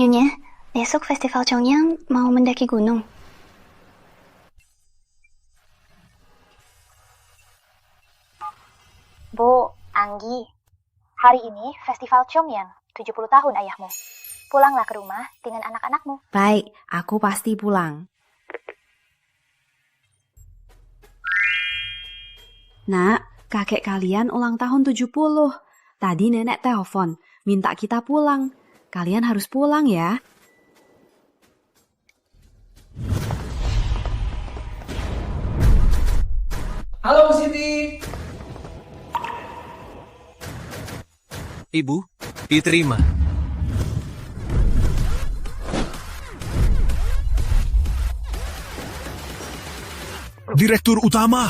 Nyonya, besok Festival Chongyang mau mendaki gunung. Bu, Anggi, hari ini Festival Chongyang, 70 tahun ayahmu. Pulanglah ke rumah dengan anak-anakmu. Baik, aku pasti pulang. Nak, kakek kalian ulang tahun 70. Tadi nenek telepon, minta kita pulang. Kalian harus pulang ya. Halo, Bu Siti. Ibu, diterima. Direktur Utama.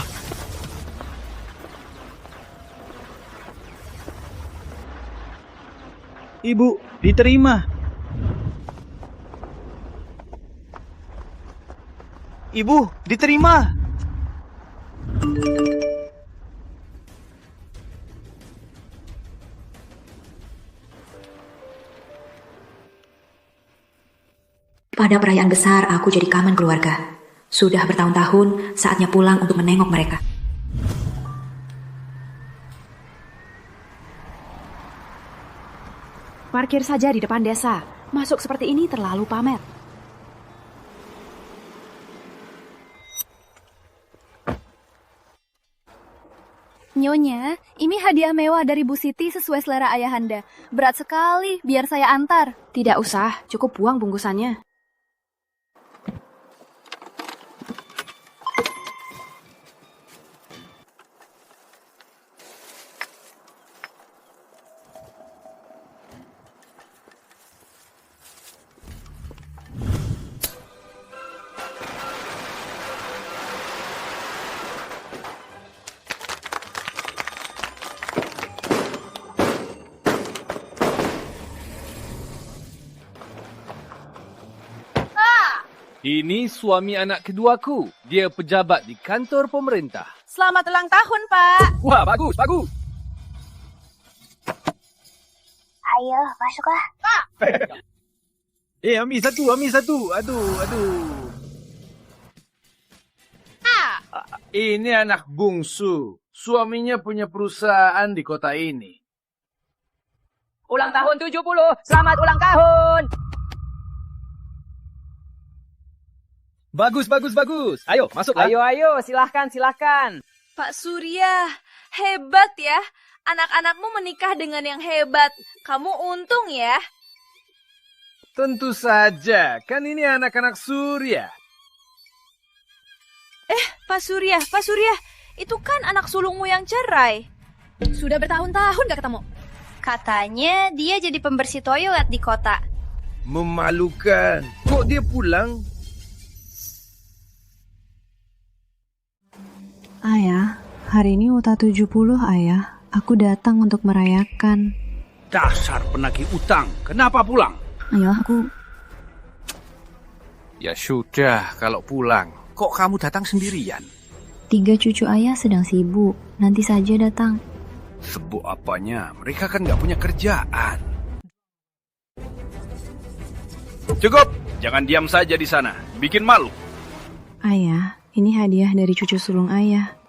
Ibu, diterima. Ibu, diterima. Pada perayaan besar, aku jadi kaman keluarga. Sudah bertahun-tahun, saatnya pulang untuk menengok mereka. Parkir saja di depan desa. Masuk seperti ini terlalu pamer. Nyonya, ini hadiah mewah dari Bu Siti sesuai selera ayahanda. Berat sekali, biar saya antar. Tidak usah, cukup buang bungkusannya. Ini suami anak keduaku. Dia pejabat di kantor pemerintah. Selamat ulang tahun, Pak. Wah, bagus, bagus. Ayo, masuklah. Ambil satu. Aduh. Ini anak bungsu. Suaminya punya perusahaan di kota ini. Ulang tahun 70. Selamat ulang tahun. Bagus. Ayo, masuklah. Ayo, silahkan. Pak Surya, hebat ya. Anak-anakmu menikah dengan yang hebat. Kamu untung ya. Tentu saja, kan ini anak-anak Surya. Pak Surya, itu kan anak sulungmu yang cerai. Sudah bertahun-tahun gak ketemu. Katanya dia jadi pembersih toilet di kota. Memalukan. Kok dia pulang? Ayah, hari ini UTA 70, Ayah. Aku datang untuk merayakan. Dasar penagih utang. Kenapa pulang? Ayah, aku... Ya sudah, kalau pulang. Kok kamu datang sendirian? 3 cucu Ayah sedang sibuk. Nanti saja datang. Sibuk apanya? Mereka kan nggak punya kerjaan. Cukup! Jangan diam saja di sana. Bikin malu. Ayah, ini hadiah dari cucu sulung Ayah.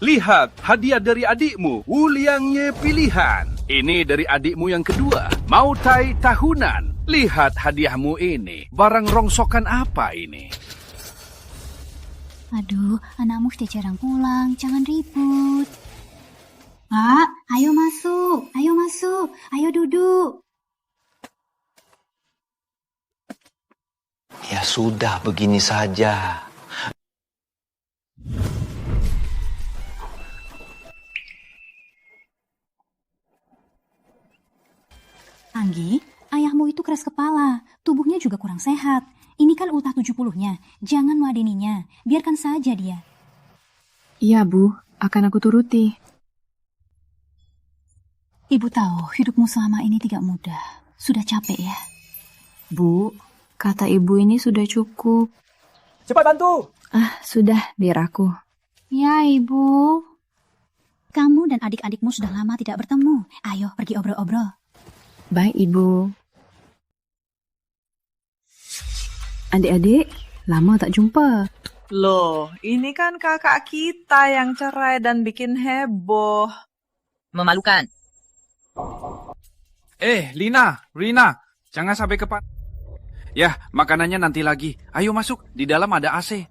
Lihat, hadiah dari adikmu, Wuliang Ye pilihan. Ini dari adikmu yang kedua, Mau Tai tahunan. Lihat hadiahmu ini, barang rongsokan apa ini? Aduh, anakmu sudah jarang pulang, jangan ribut. Pak, ayo masuk, ayo duduk. Ya sudah, begini saja. Anggi, ayahmu itu keras kepala, tubuhnya juga kurang sehat. Ini kan ultah 70-nya, jangan meladeninya, biarkan saja dia. Iya, Bu, akan aku turuti. Ibu tahu hidupmu selama ini tidak mudah, sudah capek ya. Bu, kata ibu ini sudah cukup. Cepat bantu! Sudah, biar aku. Ya, Ibu. Kamu dan adik-adikmu sudah lama tidak bertemu. Ayo, pergi obrol-obrol. Baik, Ibu. Adik-adik, lama tak jumpa. Loh, ini kan kakak kita yang cerai dan bikin heboh. Memalukan. Lina, Rina, jangan sampai Ya, makanannya nanti lagi. Ayo masuk, di dalam ada AC.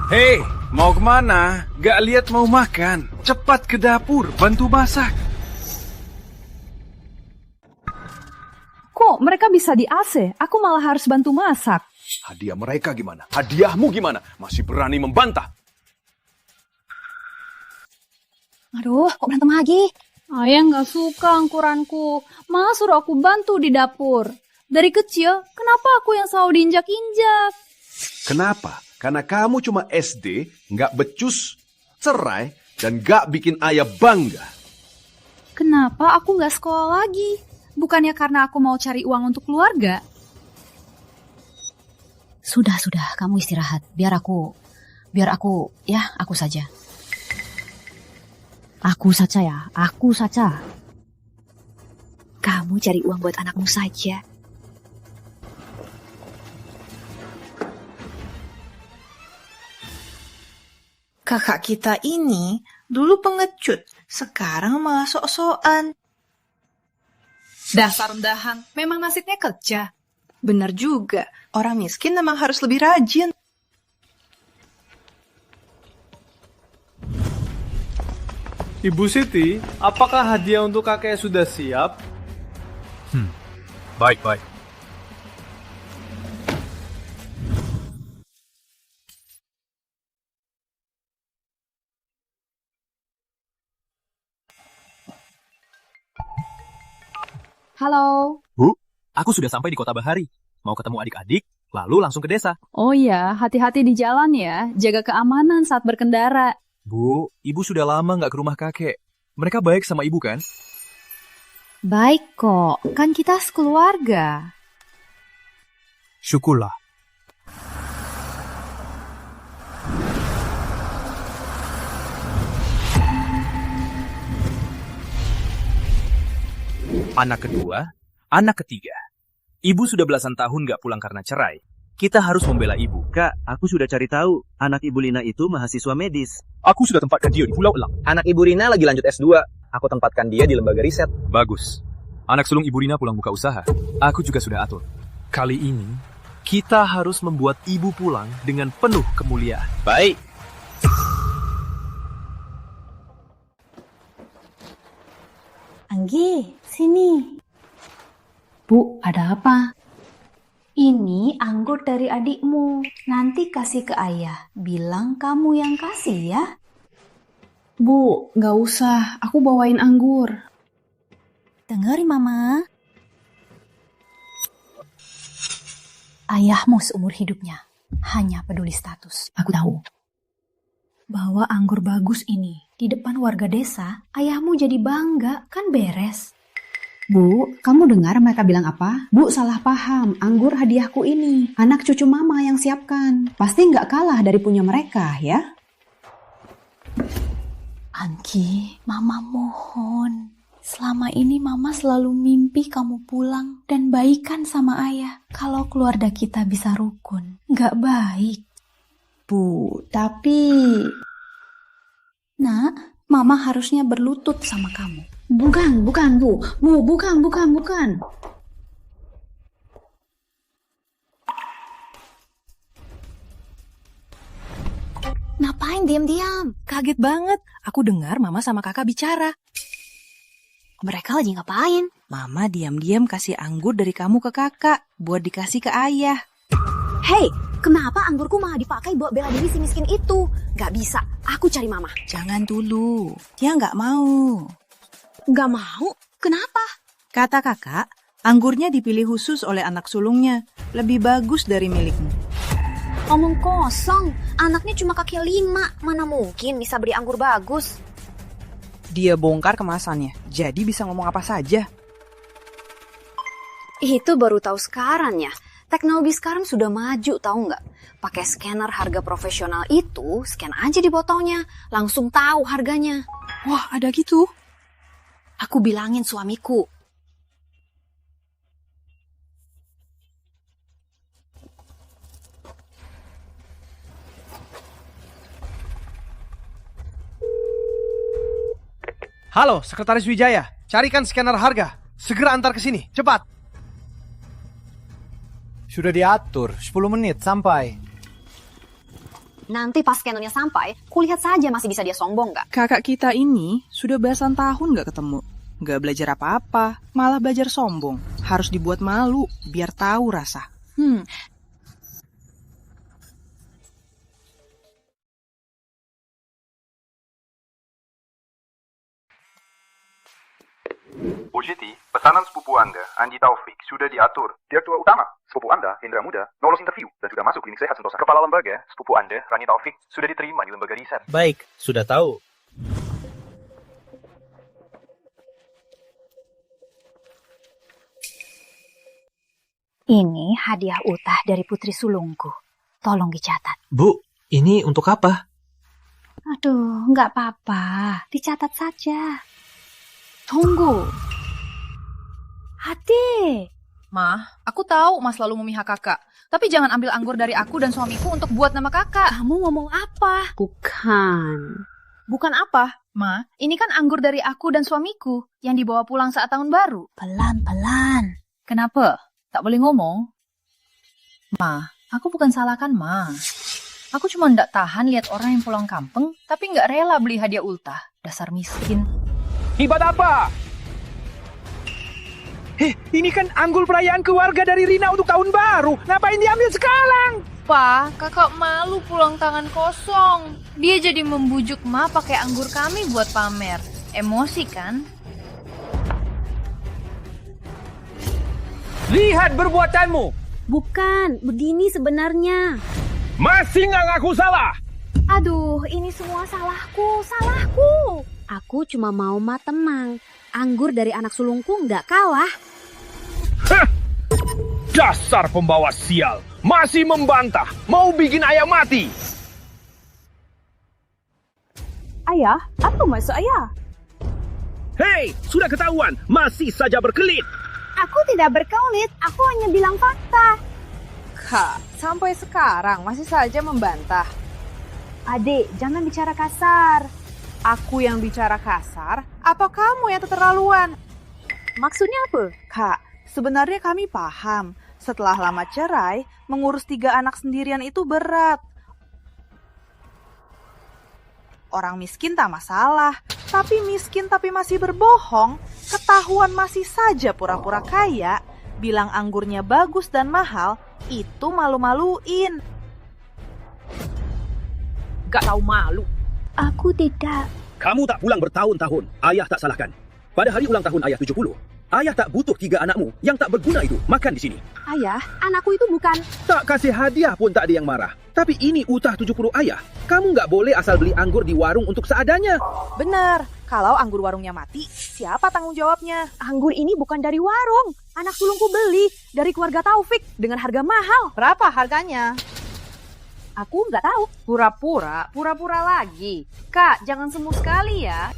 Hei, mau kemana? Gak lihat mau makan? Cepat ke dapur, bantu masak. Kok mereka bisa di AC? Aku malah harus bantu masak. Hadiah mereka gimana? Hadiahmu gimana? Masih berani membantah? Aduh, kok berantem lagi? Ayah nggak suka angkuranku. Malah suruh aku bantu di dapur. Dari kecil, kenapa aku yang selalu diinjak-injak? Kenapa? Karena kamu cuma SD, nggak becus, cerai, dan nggak bikin ayah bangga. Kenapa aku nggak sekolah lagi? Bukannya karena aku mau cari uang untuk keluarga? Sudah, kamu istirahat. Biar aku saja. Aku saja. Kamu cari uang buat anakmu saja. Kakak kita ini dulu pengecut, sekarang malah sok-sokan. Dasar rendahang, memang nasibnya kerja. Benar juga, orang miskin memang harus lebih rajin. Ibu Siti, apakah hadiah untuk kakek sudah siap? Baik. Halo. Bu, aku sudah sampai di Kota Bahari. Mau ketemu adik-adik, lalu langsung ke desa. Oh iya, hati-hati di jalan ya. Jaga keamanan saat berkendara. Bu, ibu sudah lama nggak ke rumah kakek. Mereka baik sama ibu kan? Baik kok, kan kita sekeluarga. Syukurlah. Anak kedua, anak ketiga. Ibu sudah belasan tahun nggak pulang karena cerai. Kita harus membela ibu. Kak, aku sudah cari tahu. Anak Ibu Lina itu mahasiswa medis. Aku sudah tempatkan dia di Pulau Elang. Anak Ibu Rina lagi lanjut S2. Aku tempatkan dia di lembaga riset. Bagus. Anak sulung Ibu Rina pulang buka usaha. Aku juga sudah atur. Kali ini, kita harus membuat ibu pulang dengan penuh kemuliaan. Baik. Anggi, sini. Bu, ada apa? Ini anggur dari adikmu. Nanti kasih ke ayah. Bilang kamu yang kasih ya. Bu, nggak usah. Aku bawain anggur. Dengerin mama. Ayahmu seumur hidupnya hanya peduli status. Aku tahu. Bawa anggur bagus ini di depan warga desa, ayahmu jadi bangga, kan beres. Bu, kamu dengar mereka bilang apa? Bu, salah paham. Anggur hadiahku ini. Anak cucu mama yang siapkan. Pasti nggak kalah dari punya mereka, ya? Anggi, mama mohon. Selama ini mama selalu mimpi kamu pulang dan baikan sama ayah. Kalau keluarga kita bisa rukun, nggak baik. Bu, tapi... Nak, mama harusnya berlutut sama kamu. Bukan, Bu. Bu, bukan. Ngapain diam-diam? Kaget banget. Aku dengar mama sama kakak bicara. Mereka lagi ngapain? Mama diam-diam kasih anggur dari kamu ke kakak, buat dikasih ke ayah. Hei, kenapa anggurku malah dipakai buat bela diri si miskin itu? Gak bisa, aku cari mama. Jangan dulu, dia gak mau. Gak mau? Kenapa? Kata kakak, anggurnya dipilih khusus oleh anak sulungnya. Lebih bagus dari milikmu. Omong kosong, anaknya cuma kaki 5. Mana mungkin bisa beli anggur bagus? Dia bongkar kemasannya, jadi bisa ngomong apa saja. Itu baru tahu sekarang ya. Teknologi sekarang sudah maju, tahu nggak? Pakai scanner harga profesional itu, scan aja di botolnya, langsung tahu harganya. Wah, ada gitu? Aku bilangin suamiku. Halo, Sekretaris Wijaya. Carikan scanner harga. Segera antar ke sini, cepat. Sudah diatur, 10 menit sampai. Nanti pas scannernya sampai, kulihat saja masih bisa dia sombong nggak? Kakak kita ini sudah belasan tahun nggak ketemu. Nggak belajar apa-apa, malah belajar sombong. Harus dibuat malu, biar tahu rasa. Bu Siti, pesanan sepupu Anda, Anji Taufik, sudah diatur. Direktur Utama, sepupu Anda, Hendra Muda, lolos interview dan sudah masuk klinik sehat Sentosa. Kepala lembaga, sepupu Anda, Rani Taufik, sudah diterima di lembaga riset. Baik, sudah tahu. Ini hadiah ultah dari putri sulungku. Tolong dicatat. Bu, ini untuk apa? Aduh, nggak apa-apa. Dicatat saja. Tunggu. Hati. Mah, aku tahu Mas selalu memihak kakak. Tapi jangan ambil anggur dari aku dan suamiku untuk buat nama kakak. Kamu ngomong apa? Bukan. Bukan apa? Ma, ini kan anggur dari aku dan suamiku yang dibawa pulang saat tahun baru. Pelan-pelan. Kenapa? Tak boleh ngomong? Ma, aku bukan salahkan Ma. Aku cuma ndak tahan lihat orang yang pulang kampung, tapi nggak rela beli hadiah ultah. Dasar miskin. Hibat apa? Ini kan anggur perayaan keluarga dari Rina untuk tahun baru. Ngapain diambil sekarang? Pa, kakak malu pulang tangan kosong. Dia jadi membujuk Ma pakai anggur kami buat pamer. Emosi kan? Lihat perbuatanmu. Bukan, begini sebenarnya. Masih nggak ngaku salah? Aduh, ini semua salahku. Aku cuma mau Ma tenang. Anggur dari anak sulungku nggak kalah. Hah! Dasar pembawa sial. Masih membantah. Mau bikin ayah mati. Ayah, apa maksud ayah? Hei, sudah ketahuan. Masih saja berkelit. Aku tidak berkelit, aku hanya bilang fakta. Kak, sampai sekarang masih saja membantah. Adik, jangan bicara kasar. Aku yang bicara kasar, apa kamu yang keterlaluan? Maksudnya apa? Kak, sebenarnya kami paham. Setelah lama cerai, mengurus 3 anak sendirian itu berat. Orang miskin tak masalah, tapi miskin tapi masih berbohong, ketahuan masih saja pura-pura kaya, bilang anggurnya bagus dan mahal, itu malu-maluin. Gak tahu malu. Aku tidak. Kamu tak pulang bertahun-tahun, ayah tak salahkan. Pada hari ulang tahun ayah 70, ayah tak butuh 3 anakmu yang tak berguna itu makan di sini. Ayah, anakku itu bukan... Tak kasih hadiah pun tak ada yang marah. Tapi ini utah 70 ayah. Kamu nggak boleh asal beli anggur di warung untuk seadanya. Benar, kalau anggur warungnya mati, siapa tanggung jawabnya? Anggur ini bukan dari warung. Anak sulungku beli dari keluarga Taufik dengan harga mahal. Berapa harganya? Aku nggak tahu. Pura-pura lagi. Kak, jangan semu sekali ya.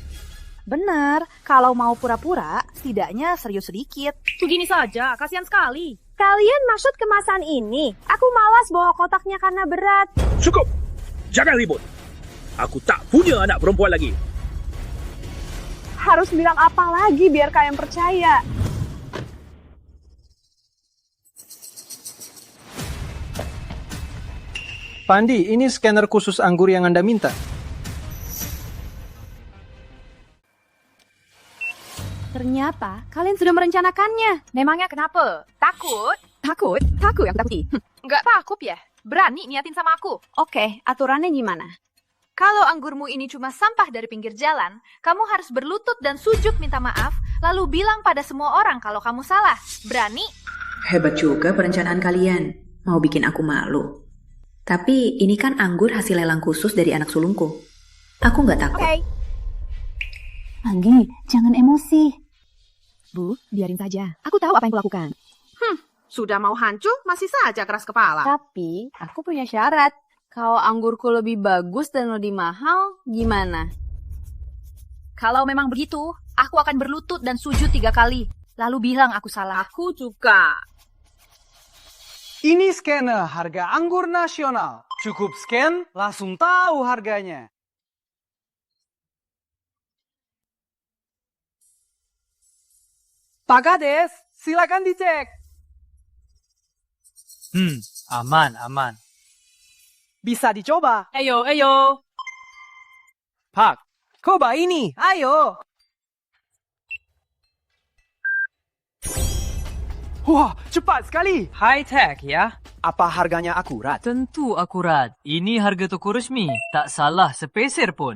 Benar, kalau mau pura-pura, setidaknya serius sedikit. Begini saja, kasihan sekali. Kalian maksud kemasan ini? Aku malas bawa kotaknya karena berat. Cukup, jangan ribut. Aku tak punya anak perempuan lagi. Harus bilang apa lagi biar kalian percaya? Pandi, ini scanner khusus anggur yang Anda minta. Ternyata kalian sudah merencanakannya. Memangnya kenapa? Takut? Takut? Takut yang takuti. Nggak takut ya? Berani niatin sama aku? Oke, aturannya gimana? Kalau anggurmu ini cuma sampah dari pinggir jalan, kamu harus berlutut dan sujud minta maaf, lalu bilang pada semua orang kalau kamu salah. Berani? Hebat juga perencanaan kalian. Mau bikin aku malu. Tapi ini kan anggur hasil lelang khusus dari anak sulungku. Aku nggak takut. Okay. Anggi, jangan emosi. Bu, biarin saja. Aku tahu apa yang kulakukan. Sudah mau hancur, masih saja keras kepala. Tapi aku punya syarat. Kalau anggurku lebih bagus dan lebih mahal, gimana? Kalau memang begitu, aku akan berlutut dan sujud 3 kali. Lalu bilang aku salah. Aku juga. Ini scanner harga anggur nasional. Cukup scan, langsung tahu harganya. Pak Kades, silakan dicek. Aman. Bisa dicoba. Ayo. Pak, coba ini, ayo. Wah, cepat sekali. High-tech ya? Apa harganya akurat? Tentu akurat. Ini harga toko resmi. Tak salah sepeser pun.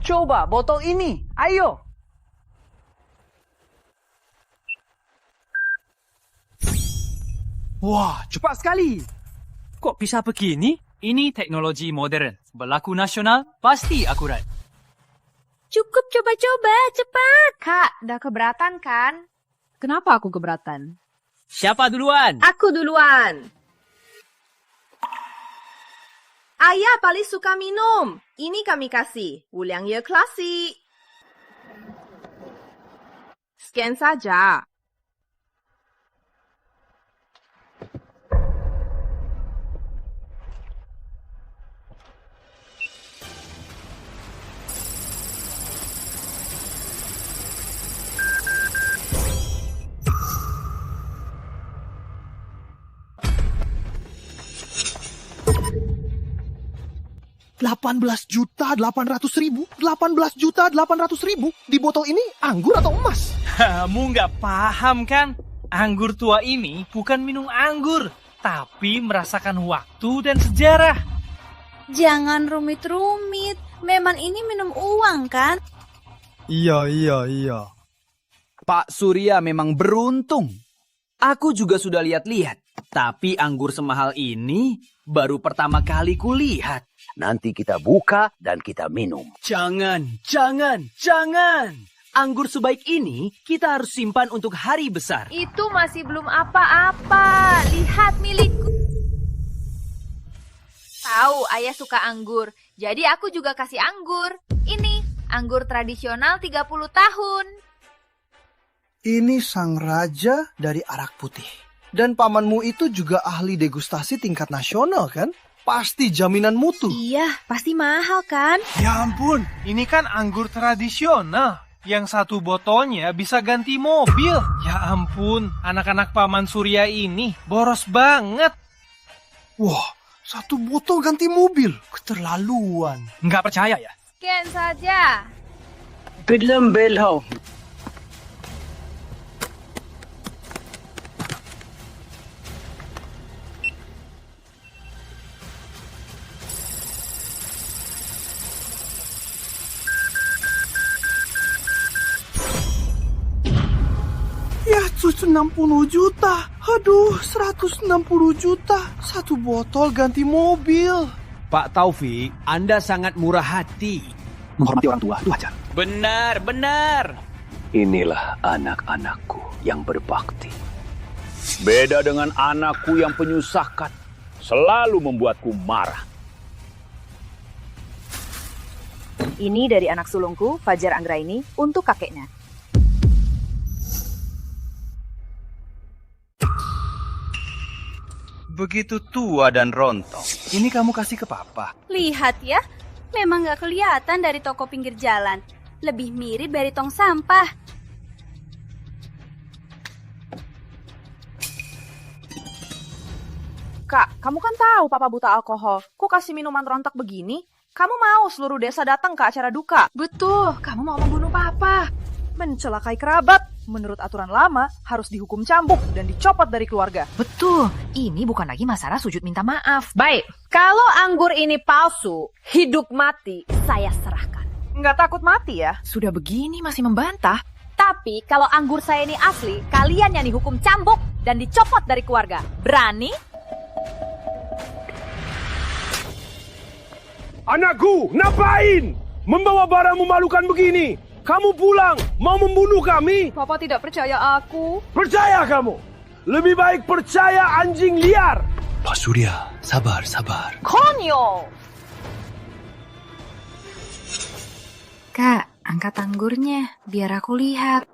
Coba botol ini, ayo. Wah, cepat sekali. Kok bisa begini? Ini teknologi modern. Berlaku nasional, pasti akurat. Cukup coba-coba, cepat. Kak, udah keberatan kan? Kenapa aku keberatan? Siapa duluan? Aku duluan. Ayah paling suka minum. Ini kami kasih. Wuliang ye klasik. Scan saja. $18.800.000 di botol ini anggur atau emas? Kamu nggak paham kan? Anggur tua ini bukan minum anggur, tapi merasakan waktu dan sejarah. Jangan rumit-rumit. Memang ini minum uang kan? Iya. Pak Surya memang beruntung. Aku juga sudah lihat-lihat. Tapi anggur semahal ini baru pertama kali kulihat. Nanti kita buka dan kita minum. Jangan. Anggur sebaik ini kita harus simpan untuk hari besar. Itu masih belum apa-apa. Lihat milikku. Tahu ayah suka anggur. Jadi aku juga kasih anggur. Ini anggur tradisional 30 tahun. Ini sang raja dari arak putih. Dan pamanmu itu juga ahli degustasi tingkat nasional kan? Pasti jaminan mutu. Iya, pasti mahal kan? Ya ampun, ini kan anggur tradisional. Yang satu botolnya bisa ganti mobil. Ya ampun, anak-anak Paman Surya ini boros banget. Wah, satu botol ganti mobil. Keterlaluan. Nggak percaya ya? Scan saja. Belum. Ya, 60 juta. Aduh, 160 juta. Satu botol ganti mobil. Pak Taufik, Anda sangat murah hati. Menghormati orang tua, itu wajar. Benar. Inilah anak-anakku yang berbakti. Beda dengan anakku yang penyusahkan. Selalu membuatku marah. Ini dari anak sulungku, Fajar Anggraini, untuk kakeknya. Begitu tua dan rontok. Ini kamu kasih ke papa. Lihat ya, memang gak kelihatan dari toko pinggir jalan. Lebih mirip dari tong sampah. Kak, kamu kan tahu papa buta alkohol. Kok kasih minuman rontok begini? Kamu mau seluruh desa datang ke acara duka? Betul, kamu mau membunuh papa. Mencelakai kerabat. Menurut aturan lama, harus dihukum cambuk dan dicopot dari keluarga. Betul, ini bukan lagi masalah sujud minta maaf. Baik, kalau anggur ini palsu, hidup mati, saya serahkan. Nggak takut mati ya? Sudah begini masih membantah. Tapi kalau anggur saya ini asli, kalian yang dihukum cambuk dan dicopot dari keluarga. Berani? Anakku, ngapain? Membawa barang memalukan begini. Kamu pulang, mau membunuh kami? Papa tidak percaya aku. Percaya kamu? Lebih baik percaya anjing liar. Pak Surya, sabar. Konyo! Kak, angkat anggurnya, biar aku lihat.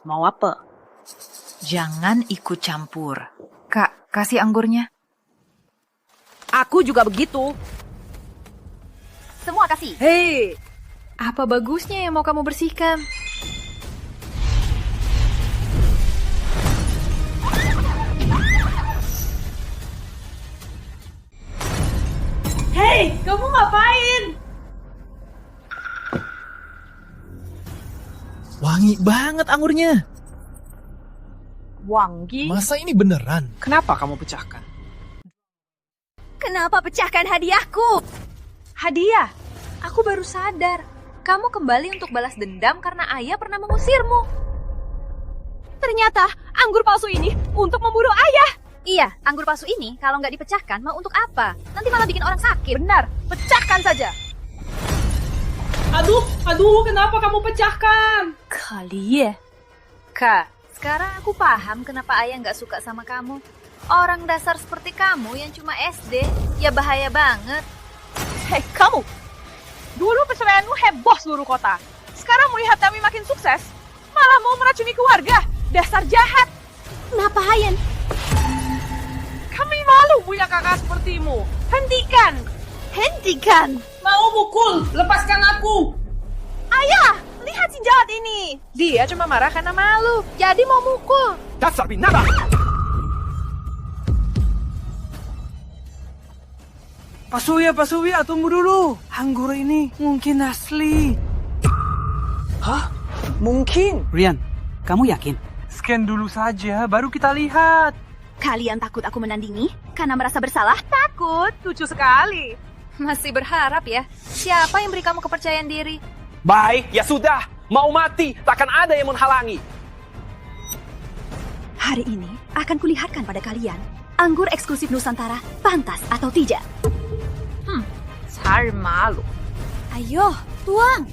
Mau apa? Jangan ikut campur. Kak, kasih anggurnya. Aku juga begitu. Semua kasih. Hei, apa bagusnya yang mau kamu bersihkan? Hei, kamu ngapain? Wangi banget anggurnya. Wangi? Masa ini beneran? Kenapa kamu pecahkan? Kenapa pecahkan hadiahku? Hadiah? Aku baru sadar. Kamu kembali untuk balas dendam karena ayah pernah mengusirmu. Ternyata anggur palsu ini untuk memburu ayah. Iya, anggur palsu ini kalau nggak dipecahkan mau untuk apa? Nanti malah bikin orang sakit. Benar, pecahkan saja. Aduh, kenapa kamu pecahkan? Kalian. Kak, sekarang aku paham kenapa ayah nggak suka sama kamu. Orang dasar seperti kamu yang cuma SD, ya bahaya banget. Hei, kamu! Dulu perceraianmu heboh seluruh kota. Sekarang melihat kami makin sukses, malah mau meracuni keluarga. Dasar jahat! Kenapa, Hayen? Kami malu punya kakak sepertimu. Hentikan! Hentikan! Mau mukul? Lepaskan aku! Ayah, lihat si jahat ini. Dia cuma marah karena malu, jadi mau mukul. Dasar binatang! Pak Surya, tunggu dulu. Anggur ini mungkin asli. Hah? Mungkin. Rian, kamu yakin? Scan dulu saja, baru kita lihat. Kalian takut aku menandingi karena merasa bersalah? Takut? Lucu sekali. Masih berharap ya? Siapa yang beri kamu kepercayaan diri? Baik, ya sudah. Mau mati, takkan ada yang menghalangi. Hari ini akan kulihatkan pada kalian anggur eksklusif Nusantara pantas atau tidak. Saya malu. Ayo, tuang.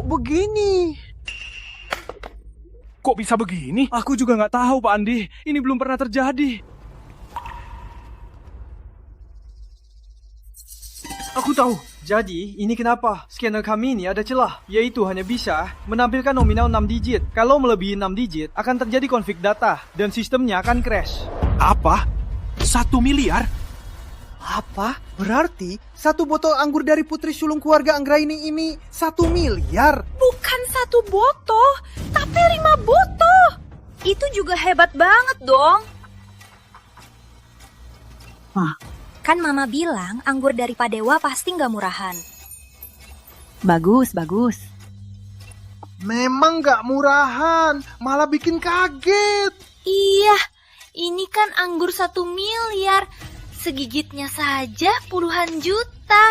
Begini. Kok bisa begini? Aku juga nggak tahu, Pak Andi. Ini belum pernah terjadi. Aku tahu. Jadi, ini kenapa scanner kami ini ada celah, yaitu hanya bisa menampilkan nominal 6 digit. Kalau melebihi 6 digit, akan terjadi konflik data, dan sistemnya akan crash. Apa? 1 miliar? Apa? Berarti 1 botol anggur dari putri sulung keluarga Anggraini ini 1 miliar? Bukan 1 botol, tapi 5 botol. Itu juga hebat banget dong. Kan Mama bilang anggur dari Padewa pasti nggak murahan. Bagus. Memang nggak murahan, malah bikin kaget. Iya, ini kan anggur 1 miliar. Segigitnya saja puluhan juta.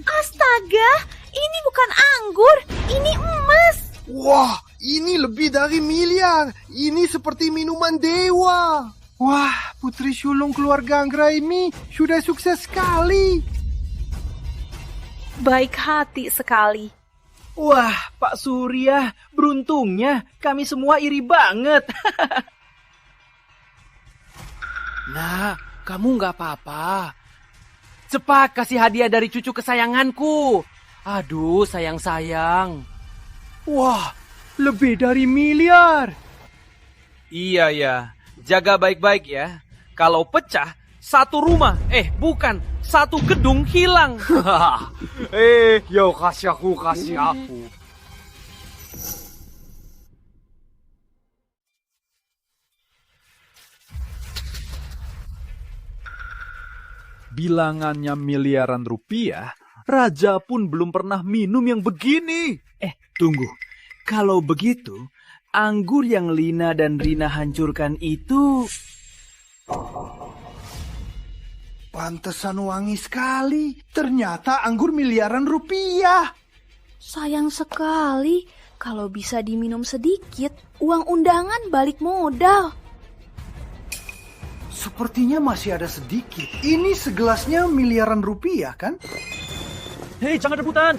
Astaga, ini bukan anggur, ini emas. Wah, ini lebih dari miliar. Ini seperti minuman dewa. Wah, putri sulung keluarga Anggraini sudah sukses sekali. Baik hati sekali. Wah, Pak Surya, beruntungnya kami semua iri banget. Nah, kamu nggak apa-apa. Cepat kasih hadiah dari cucu kesayanganku. Aduh, sayang-sayang. Wah, lebih dari miliar. Iya ya, jaga baik-baik ya. Kalau pecah, 1 rumah, bukan, 1 gedung hilang. Yo kasih aku. Bilangannya miliaran rupiah, raja pun belum pernah minum yang begini. Tunggu. Kalau begitu, anggur yang Lina dan Rina hancurkan itu... Pantesan wangi sekali. Ternyata anggur miliaran rupiah. Sayang sekali, kalau bisa diminum sedikit, uang undangan balik modal. Sepertinya masih ada sedikit. Ini segelasnya miliaran rupiah, kan? Hei, jangan rebutan.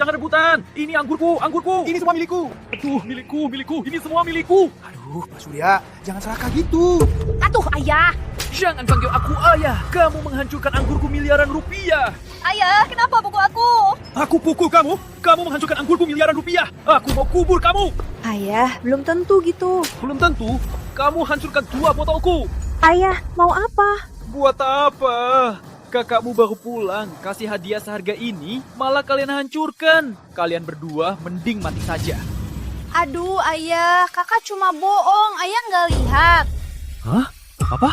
Ini anggurku. Ini semua milikku. Aduh, milikku. Ini semua milikku. Aduh, Pak Surya, jangan serakah gitu. Atuh, Ayah. Jangan panggil aku ayah. Kamu menghancurkan anggurku miliaran rupiah. Ayah, kenapa pukul aku? Aku pukul kamu. Kamu menghancurkan anggurku miliaran rupiah. Aku mau kubur kamu. Ayah, belum tentu gitu. Belum tentu. Kamu hancurkan 2 botolku. Ayah, mau apa? Buat apa? Kakakmu baru pulang, kasih hadiah seharga ini, malah kalian hancurkan. Kalian berdua mending mati saja. Aduh, Ayah, kakak cuma bohong. Ayah nggak lihat. Hah? Apa?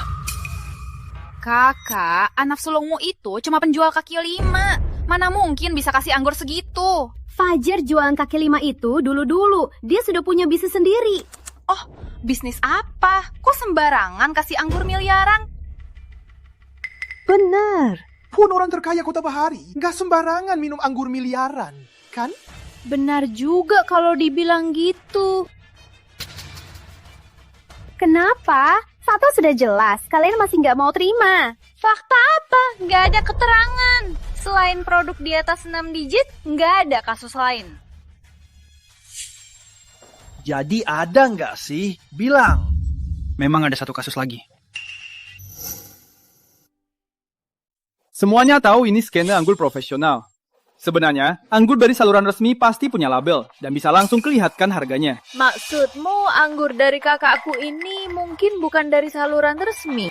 Kakak, anak sulungmu itu cuma penjual kaki 5. Mana mungkin bisa kasih anggur segitu? Fajar jualan kaki 5 itu dulu-dulu. Dia sudah punya bisnis sendiri. Oh, bisnis apa? Kok sembarangan kasih anggur miliaran? Benar. Pun orang terkaya Kota Bahari nggak sembarangan minum anggur miliaran, kan? Benar juga kalau dibilang gitu. Kenapa? Satu sudah jelas, kalian masih nggak mau terima. Fakta apa? Nggak ada keterangan. Selain produk di atas 6 digit, nggak ada kasus lain. Jadi ada nggak sih? Bilang. Memang ada satu kasus lagi. Semuanya tahu ini skena anggur profesional. Sebenarnya, anggur dari saluran resmi pasti punya label dan bisa langsung kelihatan harganya. Maksudmu anggur dari kakakku ini mungkin bukan dari saluran resmi?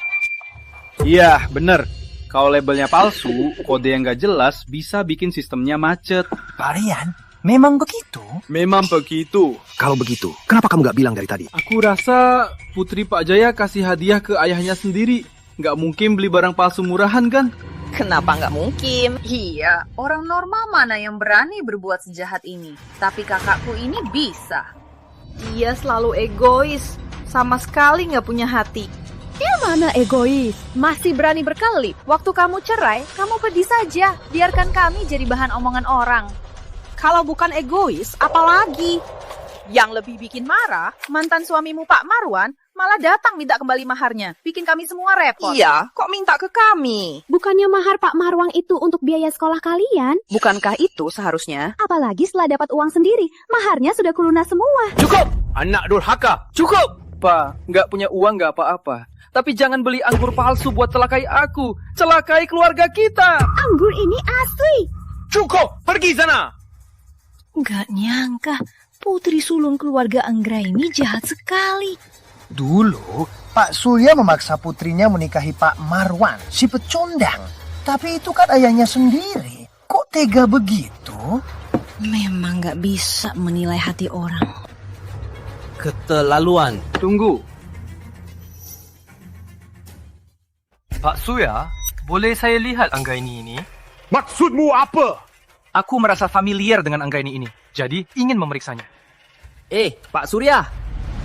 Iya, bener. Kalau labelnya palsu, kode yang nggak jelas bisa bikin sistemnya macet. Varian, memang begitu? Memang begitu. Kalau begitu, kenapa kamu nggak bilang dari tadi? Aku rasa Putri Pak Jaya kasih hadiah ke ayahnya sendiri. Nggak mungkin beli barang palsu murahan kan? Kenapa nggak mungkin? Iya, orang normal mana yang berani berbuat sejahat ini? Tapi kakakku ini bisa. Dia selalu egois, sama sekali nggak punya hati. Dia mana egois? Masih berani berkelip. Waktu kamu cerai, kamu pergi saja. Biarkan kami jadi bahan omongan orang. Kalau bukan egois, apalagi? Yang lebih bikin marah, mantan suamimu Pak Marwan malah datang minta kembali maharnya. Bikin kami semua repot. Iya, kok minta ke kami? Bukannya mahar Pak Marwang itu untuk biaya sekolah kalian? Bukankah itu seharusnya? Apalagi setelah dapat uang sendiri, maharnya sudah kulunas semua. Cukup! Anak durhaka! Cukup! Pak, nggak punya uang nggak apa-apa. Tapi jangan beli anggur palsu buat celakai aku. Celakai keluarga kita. Anggur ini asli. Cukup! Pergi sana! Nggak nyangka, putri sulung keluarga Anggraini jahat sekali. Dulu, Pak Surya memaksa putrinya menikahi Pak Marwan, si pecundang. Tapi itu kan ayahnya sendiri. Kok tega begitu? Memang nggak bisa menilai hati orang. Keterlaluan. Tunggu. Pak Surya, boleh saya lihat Anggraini ini? Maksudmu apa? Aku merasa familiar dengan Anggraini ini, jadi ingin memeriksanya. Pak Surya,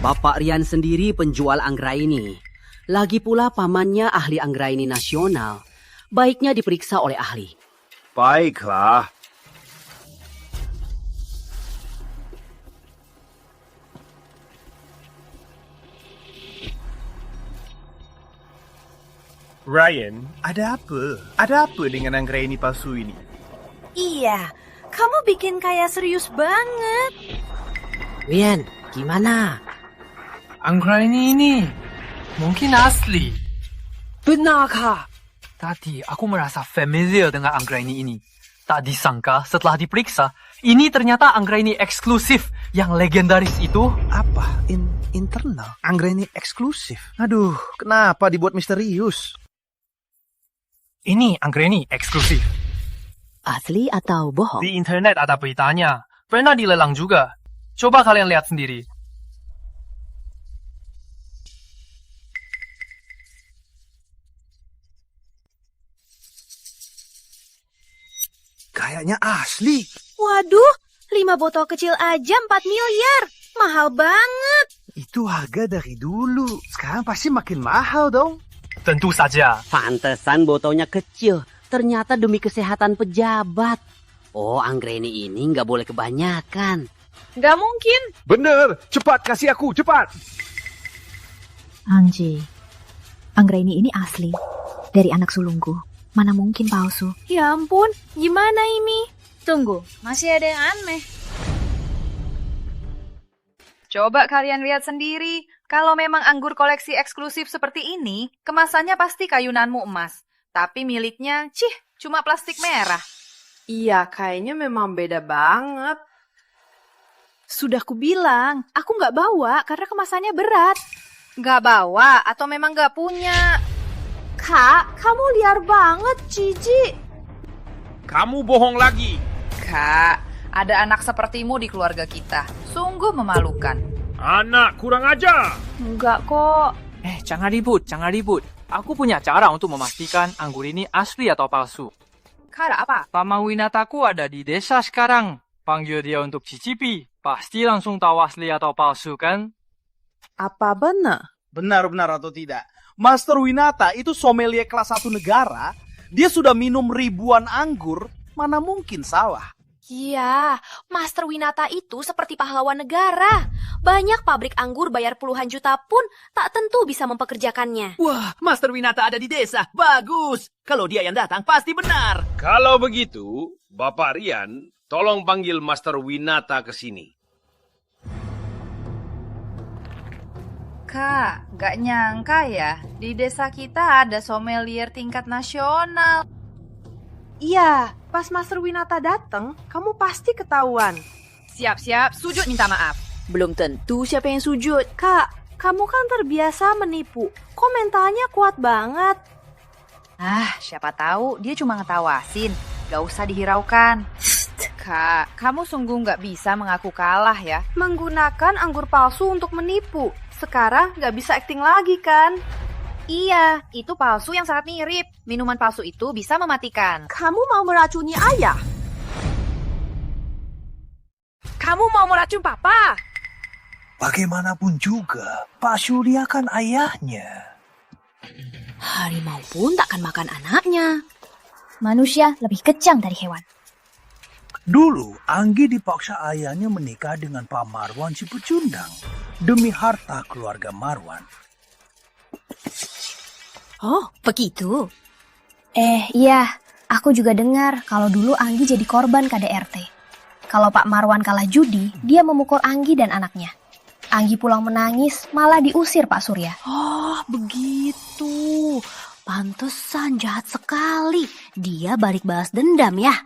Bapak Rian sendiri penjual Anggraini. Lagi pula pamannya ahli Anggraini nasional. Baiknya diperiksa oleh ahli. Baiklah. Ryan, ada apa? Ada apa dengan Anggraini palsu ini? Iya, kamu bikin kayak serius banget. Rian, gimana? Anggraini ini mungkin asli. Benarkah? Tadi aku merasa familiar dengan Anggraini ini. Tak disangka setelah diperiksa, ini ternyata Anggraini eksklusif yang legendaris itu. Apa? Internal? Anggraini eksklusif? Aduh, kenapa dibuat misterius? Ini Anggraini eksklusif. Asli atau bohong? Di internet ada beritanya. Pernah dilelang juga. Coba kalian lihat sendiri. Kayaknya asli. Waduh, 5 botol kecil aja 4 miliar. Mahal banget. Itu harga dari dulu. Sekarang pasti makin mahal dong. Tentu saja. Pantesan botolnya kecil. Ternyata demi kesehatan pejabat. Oh, anggreni ini nggak boleh kebanyakan. Nggak mungkin. Bener, cepat kasih aku, cepat. Angji, anggreni ini asli. Dari anak sulungku. Mana mungkin palsu. Ya ampun, gimana ini? Tunggu, masih ada yang aneh. Coba kalian lihat sendiri. Kalau memang anggur koleksi eksklusif seperti ini, kemasannya pasti kayunanmu emas. Tapi miliknya, cuma plastik merah. Iya, kayaknya memang beda banget. Sudah kubilang, aku nggak bawa karena kemasannya berat. Nggak bawa atau memang nggak punya? Kak, kamu liar banget, Cici. Kamu bohong lagi. Kak, ada anak sepertimu di keluarga kita. Sungguh memalukan. Anak kurang ajar. Enggak kok. Jangan ribut. Aku punya cara untuk memastikan anggur ini asli atau palsu. Cara apa? Paman Winataku ada di desa sekarang. Panggil dia untuk cicipi. Pasti langsung tahu asli atau palsu kan? Apa benar? Benar atau tidak? Master Winata itu sommelier kelas 1 negara. Dia sudah minum ribuan anggur. Mana mungkin salah? Iya, Master Winata itu seperti pahlawan negara. Banyak pabrik anggur bayar puluhan juta pun tak tentu bisa mempekerjakannya. Wah, Master Winata ada di desa. Bagus. Kalau dia yang datang, pasti benar. Kalau begitu, Bapak Rian, tolong panggil Master Winata ke sini. Kak, gak nyangka ya, di desa kita ada sommelier tingkat nasional. Iya, pas Master Winata datang, kamu pasti ketahuan. Siap-siap, sujud minta maaf. Belum tentu siapa yang sujud. Kak, kamu kan terbiasa menipu. Kok mentalnya kuat banget? Siapa tahu dia cuma ngetawasin. Gak usah dihiraukan. Kak, kamu sungguh gak bisa mengaku kalah ya. Menggunakan anggur palsu untuk menipu. Sekarang gak bisa acting lagi kan? Iya, itu palsu yang sangat mirip. Minuman palsu itu bisa mematikan. Kamu mau meracuni ayah? Kamu mau meracun papa? Bagaimanapun juga, Pak Surya kan ayahnya. Harimau pun takkan makan anaknya. Manusia lebih kejam dari hewan. Dulu, Anggi dipaksa ayahnya menikah dengan Pak Marwan si pecundang. Demi harta keluarga Marwan. Oh, begitu? Iya. Aku juga dengar kalau dulu Anggi jadi korban KDRT. Kalau Pak Marwan kalah judi, dia memukul Anggi dan anaknya. Anggi pulang menangis, malah diusir Pak Surya. Oh, begitu. Pantesan jahat sekali. Dia balik balas dendam ya.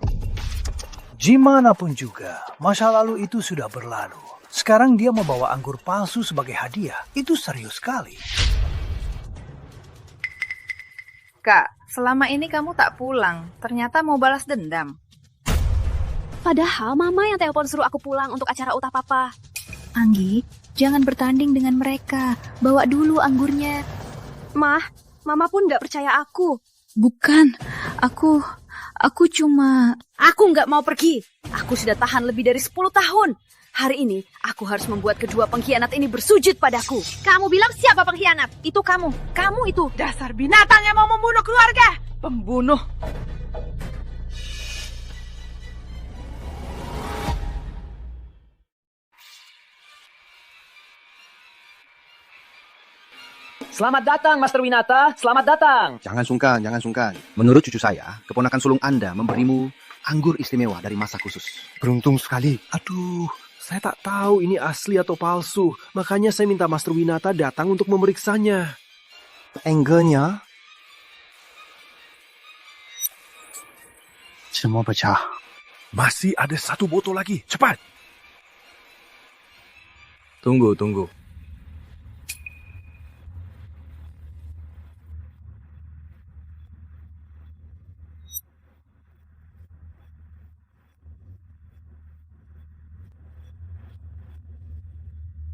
Gimanapun juga, masa lalu itu sudah berlalu. Sekarang dia membawa anggur palsu sebagai hadiah. Itu serius sekali. Kak, selama ini kamu tak pulang. Ternyata mau balas dendam. Padahal mama yang telepon suruh aku pulang untuk acara ultah papa. Anggi, jangan bertanding dengan mereka. Bawa dulu anggurnya. Mama pun gak percaya aku. Bukan, aku cuma... Aku gak mau pergi. Aku sudah tahan lebih dari 10 tahun. Hari ini, aku harus membuat kedua pengkhianat ini bersujud padaku. Kamu bilang siapa pengkhianat? Itu kamu. Kamu itu. Dasar binatang yang mau membunuh keluarga. Pembunuh. Selamat datang, Master Winata. Selamat datang. Jangan sungkan. Menurut cucu saya, keponakan sulung Anda memberimu anggur istimewa dari masa khusus. Beruntung sekali. Aduh, saya tak tahu ini asli atau palsu. Makanya saya minta Master Winata datang untuk memeriksanya. Angle-nya semua pecah. Masih ada 1 botol lagi. Cepat. Tunggu.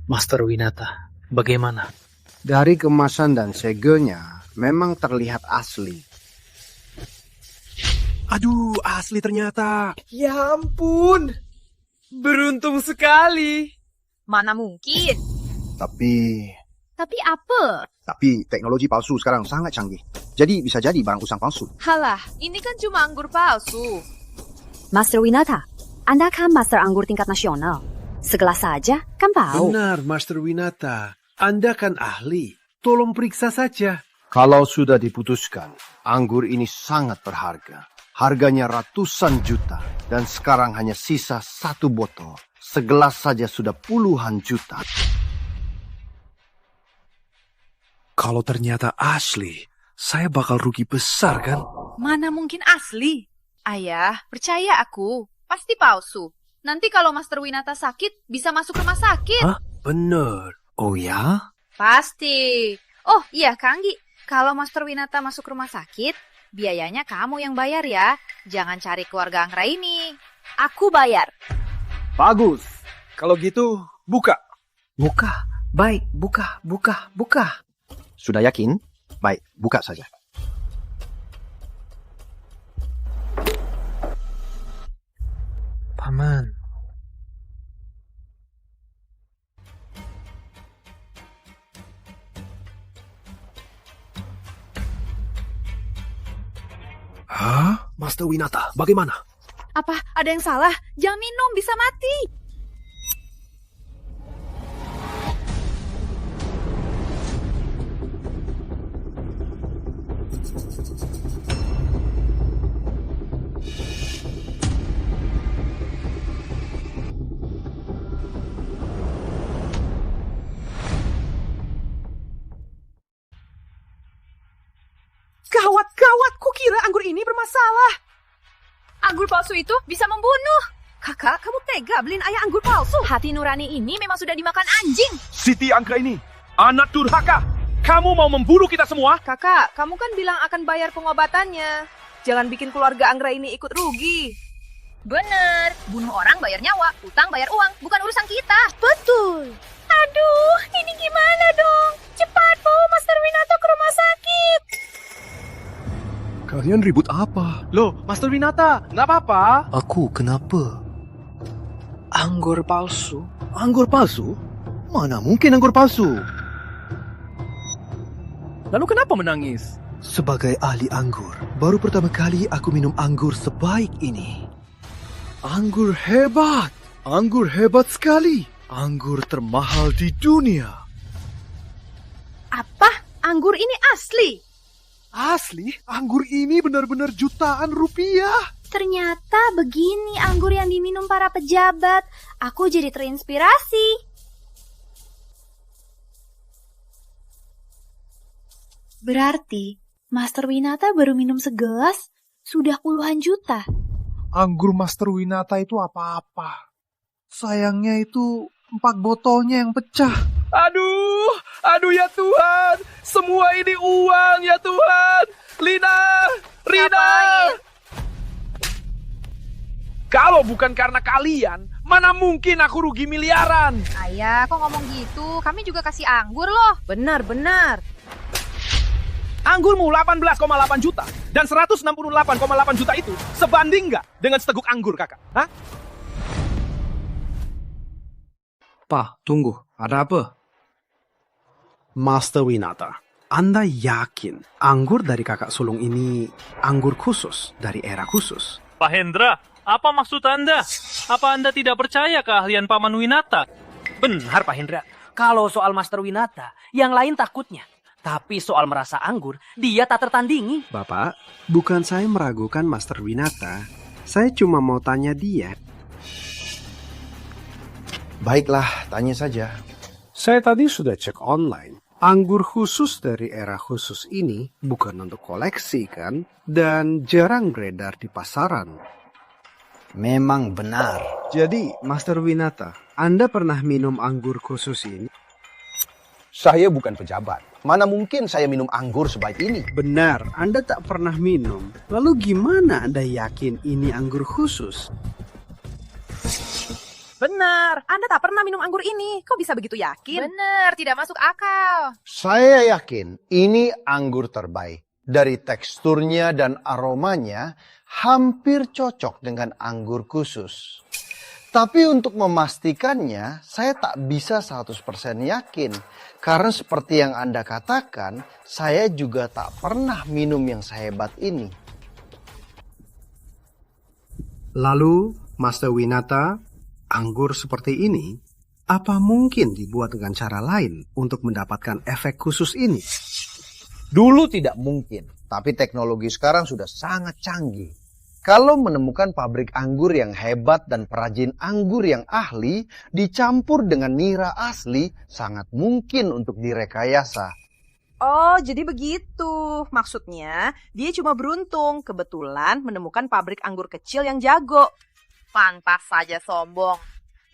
Master Winata, bagaimana? Dari kemasan dan segelnya memang terlihat asli. Aduh, asli ternyata. Ya ampun. Beruntung sekali. Mana mungkin? Tapi apa? Tapi teknologi palsu sekarang sangat canggih. Jadi bisa jadi barang usang palsu. Halah, ini kan cuma anggur palsu. Master Winata, Anda kan master anggur tingkat nasional. Segelas saja kan tahu. Benar, Master Winata. Anda kan ahli. Tolong periksa saja. kalau sudah diputuskan, anggur ini sangat berharga. Harganya ratusan juta. Dan sekarang hanya sisa 1 botol. Segelas saja sudah puluhan juta. Kalau ternyata asli, saya bakal rugi besar kan? Mana mungkin asli? Ayah, percaya aku. Pasti palsu. Nanti kalau Master Winata sakit, bisa masuk rumah sakit. Hah? Bener. Oh ya? Pasti. Oh iya, Kanggi. Kalau Master Winata masuk rumah sakit, biayanya kamu yang bayar ya. Jangan cari keluarga Anggra ini. Aku bayar. Bagus. Kalau gitu, buka. Buka. Baik, buka. Sudah yakin? Baik, buka saja. Paman. Hah? Master Winata, bagaimana? Apa? Ada yang salah? Jangan minum, bisa mati. Gawat, kukira anggur ini bermasalah. Anggur palsu itu bisa membunuh. Kakak, kamu tega beliin ayah anggur palsu? Hati nurani ini memang sudah dimakan anjing. Siti Anggra ini, anak durhaka. Kamu mau membunuh kita semua? Kakak, kamu kan bilang akan bayar pengobatannya. Jangan bikin keluarga Anggra ini ikut rugi. Bener, bunuh orang bayar nyawa, utang bayar uang, bukan urusan kita. Betul. Aduh, ini gimana dong? Cepat bawa Master Winata ke rumah sakit. Kalian ribut apa? Loh, Master Winata, nggak apa-apa. Aku kenapa? Anggur palsu? Anggur palsu? Mana mungkin anggur palsu? Lalu kenapa menangis? Sebagai ahli anggur, baru pertama kali aku minum anggur sebaik ini. Anggur hebat sekali. Anggur termahal di dunia. Apa? Anggur ini asli? Asli, anggur ini benar-benar jutaan rupiah. Ternyata begini anggur yang diminum para pejabat. Aku jadi terinspirasi. Berarti Master Winata baru minum segelas sudah puluhan juta. Anggur Master Winata itu apa-apa. Sayangnya itu 4 botolnya yang pecah. Aduh ya Tuhan. Semua ini uang ya Tuhan. Rina. Kalau bukan karena kalian, mana mungkin aku rugi miliaran? Ayah, kok ngomong gitu? Kami juga kasih anggur loh. Benar. Anggurmu 18,8 juta. Dan 168,8 juta itu sebanding nggak dengan seteguk anggur kakak? Hah? Pak, tunggu. Ada apa? Master Winata, Anda yakin anggur dari kakak sulung ini anggur khusus dari era khusus? Pak Hendra, apa maksud Anda? Apa Anda tidak percaya keahlian Paman Winata? Benar Pak Hendra. Kalau soal Master Winata, yang lain takutnya. Tapi soal merasa anggur, dia tak tertandingi. Bapak, bukan saya meragukan Master Winata. Saya cuma mau tanya dia. Baiklah, tanya saja. Saya tadi sudah cek online. Anggur khusus dari era khusus ini bukan untuk koleksi kan? Dan jarang beredar di pasaran. Memang benar. Jadi, Master Winata, Anda pernah minum anggur khusus ini? Saya bukan pejabat. Mana mungkin saya minum anggur sebaik ini? Benar, Anda tak pernah minum. Lalu gimana Anda yakin ini anggur khusus? Benar, Anda tak pernah minum anggur ini. Kok bisa begitu yakin? Bener, tidak masuk akal. Saya yakin ini anggur terbaik. Dari teksturnya dan aromanya hampir cocok dengan anggur khusus. Tapi untuk memastikannya, saya tak bisa 100% yakin. Karena seperti yang Anda katakan, saya juga tak pernah minum yang sehebat ini. Lalu, Master Winata, anggur seperti ini, apa mungkin dibuat dengan cara lain untuk mendapatkan efek khusus ini? Dulu tidak mungkin, tapi teknologi sekarang sudah sangat canggih. Kalau menemukan pabrik anggur yang hebat dan perajin anggur yang ahli dicampur dengan nira asli, sangat mungkin untuk direkayasa. Oh, jadi begitu. Maksudnya, dia cuma beruntung kebetulan menemukan pabrik anggur kecil yang jago. Pantas saja sombong.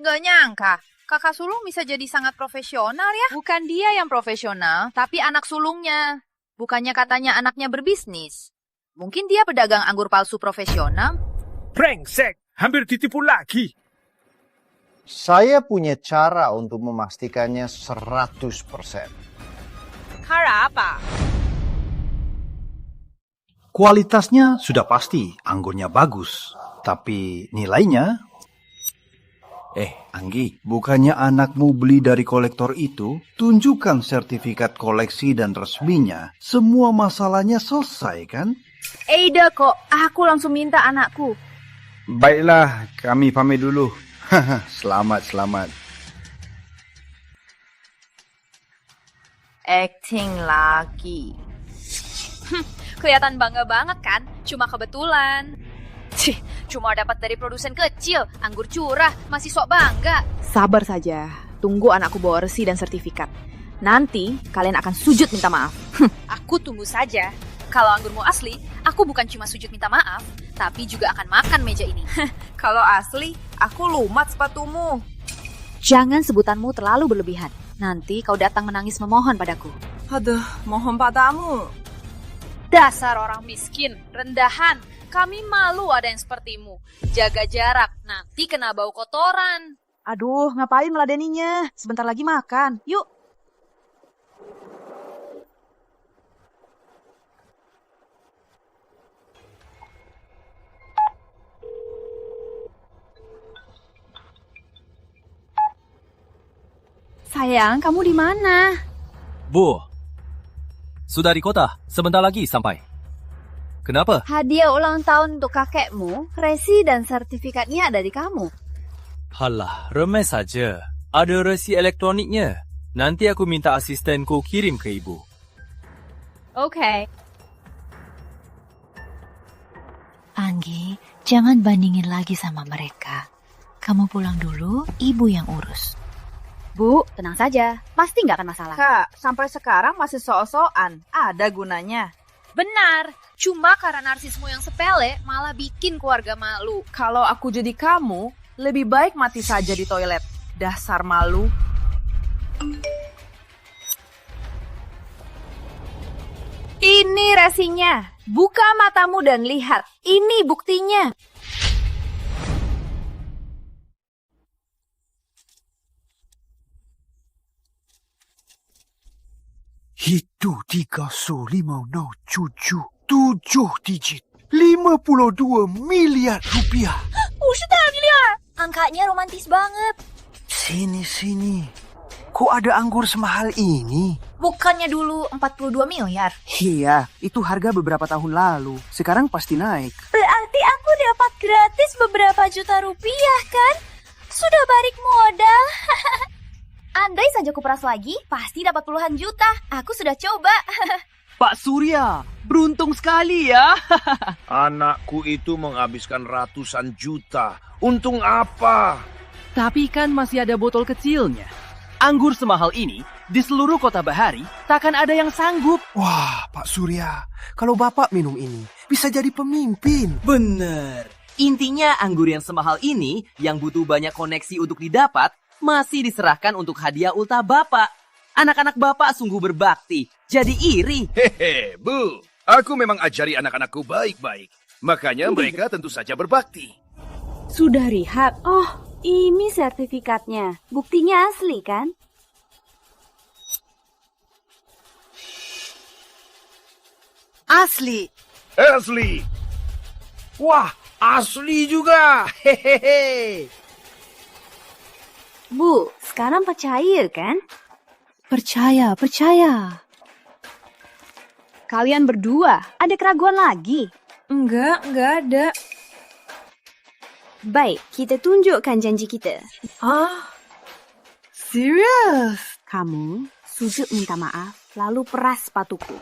Nggak nyangka, kakak sulung bisa jadi sangat profesional ya? Bukan dia yang profesional, tapi anak sulungnya. Bukannya katanya anaknya berbisnis. Mungkin dia pedagang anggur palsu profesional. Brengsek, hampir ditipu lagi. Saya punya cara untuk memastikannya 100%. Cara apa? Kualitasnya sudah pasti, anggurnya bagus. Tapi nilainya... Anggi, bukannya anakmu beli dari kolektor itu? Tunjukkan sertifikat koleksi dan resminya. Semua masalahnya selesai, kan? Eida kok, aku langsung minta anakku. Baiklah, kami pamit dulu. Selamat. Acting lagi. Kelihatan bangga banget kan? Cuma kebetulan. Cuma dapat dari produsen kecil, anggur curah, masih sok bangga. Sabar saja, tunggu anakku bawa resi dan sertifikat. Nanti kalian akan sujud minta maaf. Aku tunggu saja. Kalau anggurmu asli, aku bukan cuma sujud minta maaf, tapi juga akan makan meja ini. Kalau asli, aku lumat sepatumu. Jangan sebutanmu terlalu berlebihan. Nanti kau datang menangis memohon padaku. Aduh, mohon padamu. Dasar orang miskin, rendahan. Kami malu ada yang sepertimu. Jaga jarak, nanti kena bau kotoran. Aduh, ngapain meladeninya? Sebentar lagi makan. Yuk. Sayang, kamu di mana? Bu, sudah di kota. Sebentar lagi sampai. Kenapa? Hadiah ulang tahun untuk kakekmu, resi dan sertifikatnya ada di kamu. Halah, remeh saja. Ada resi elektroniknya. Nanti aku minta asistenku kirim ke ibu. Oke. Anggi, jangan bandingin lagi sama mereka. Kamu pulang dulu, ibu yang urus. Bu, tenang saja. Pasti nggak akan masalah. Kak, sampai sekarang masih so-soan. Ada gunanya. Benar, cuma karena narsismu yang sepele malah bikin keluarga malu. Kalau aku jadi kamu, lebih baik mati saja di toilet. Dasar malu. Ini resinya. Buka matamu dan lihat. Ini buktinya. Itu 3,5,6,7 digit. 52 miliar rupiah. 52 miliar. Angkanya romantis banget. Sini. Kok ada anggur semahal ini? Bukannya dulu 42 miliar. Iya, itu harga beberapa tahun lalu. Sekarang pasti naik. Berarti aku dapat gratis beberapa juta rupiah, kan? Sudah balik modal. Andai saja kuperas lagi, pasti dapat puluhan juta. Aku sudah coba. Pak Surya, beruntung sekali ya. Anakku itu menghabiskan ratusan juta. Untung apa? Tapi kan masih ada botol kecilnya. Anggur semahal ini, di seluruh kota Bahari, takkan ada yang sanggup. Wah, Pak Surya, kalau Bapak minum ini, bisa jadi pemimpin. Bener. Intinya anggur yang semahal ini, yang butuh banyak koneksi untuk didapat, masih diserahkan untuk hadiah ultah Bapak. Anak-anak Bapak sungguh berbakti. Jadi iri. Hehe, Bu. Aku memang ajari anak-anakku baik-baik. Makanya mereka tentu saja berbakti. Sudah lihat. Oh, ini sertifikatnya. Buktinya asli, kan? Asli. Asli. Wah, asli juga. Hehehe. Bu, sekarang percaya kan? Percaya. Kalian berdua, ada keraguan lagi? Enggak ada. Baik, kita tunjukkan janji kita. Serius? Kamu sujud minta maaf, lalu peras sepatuku.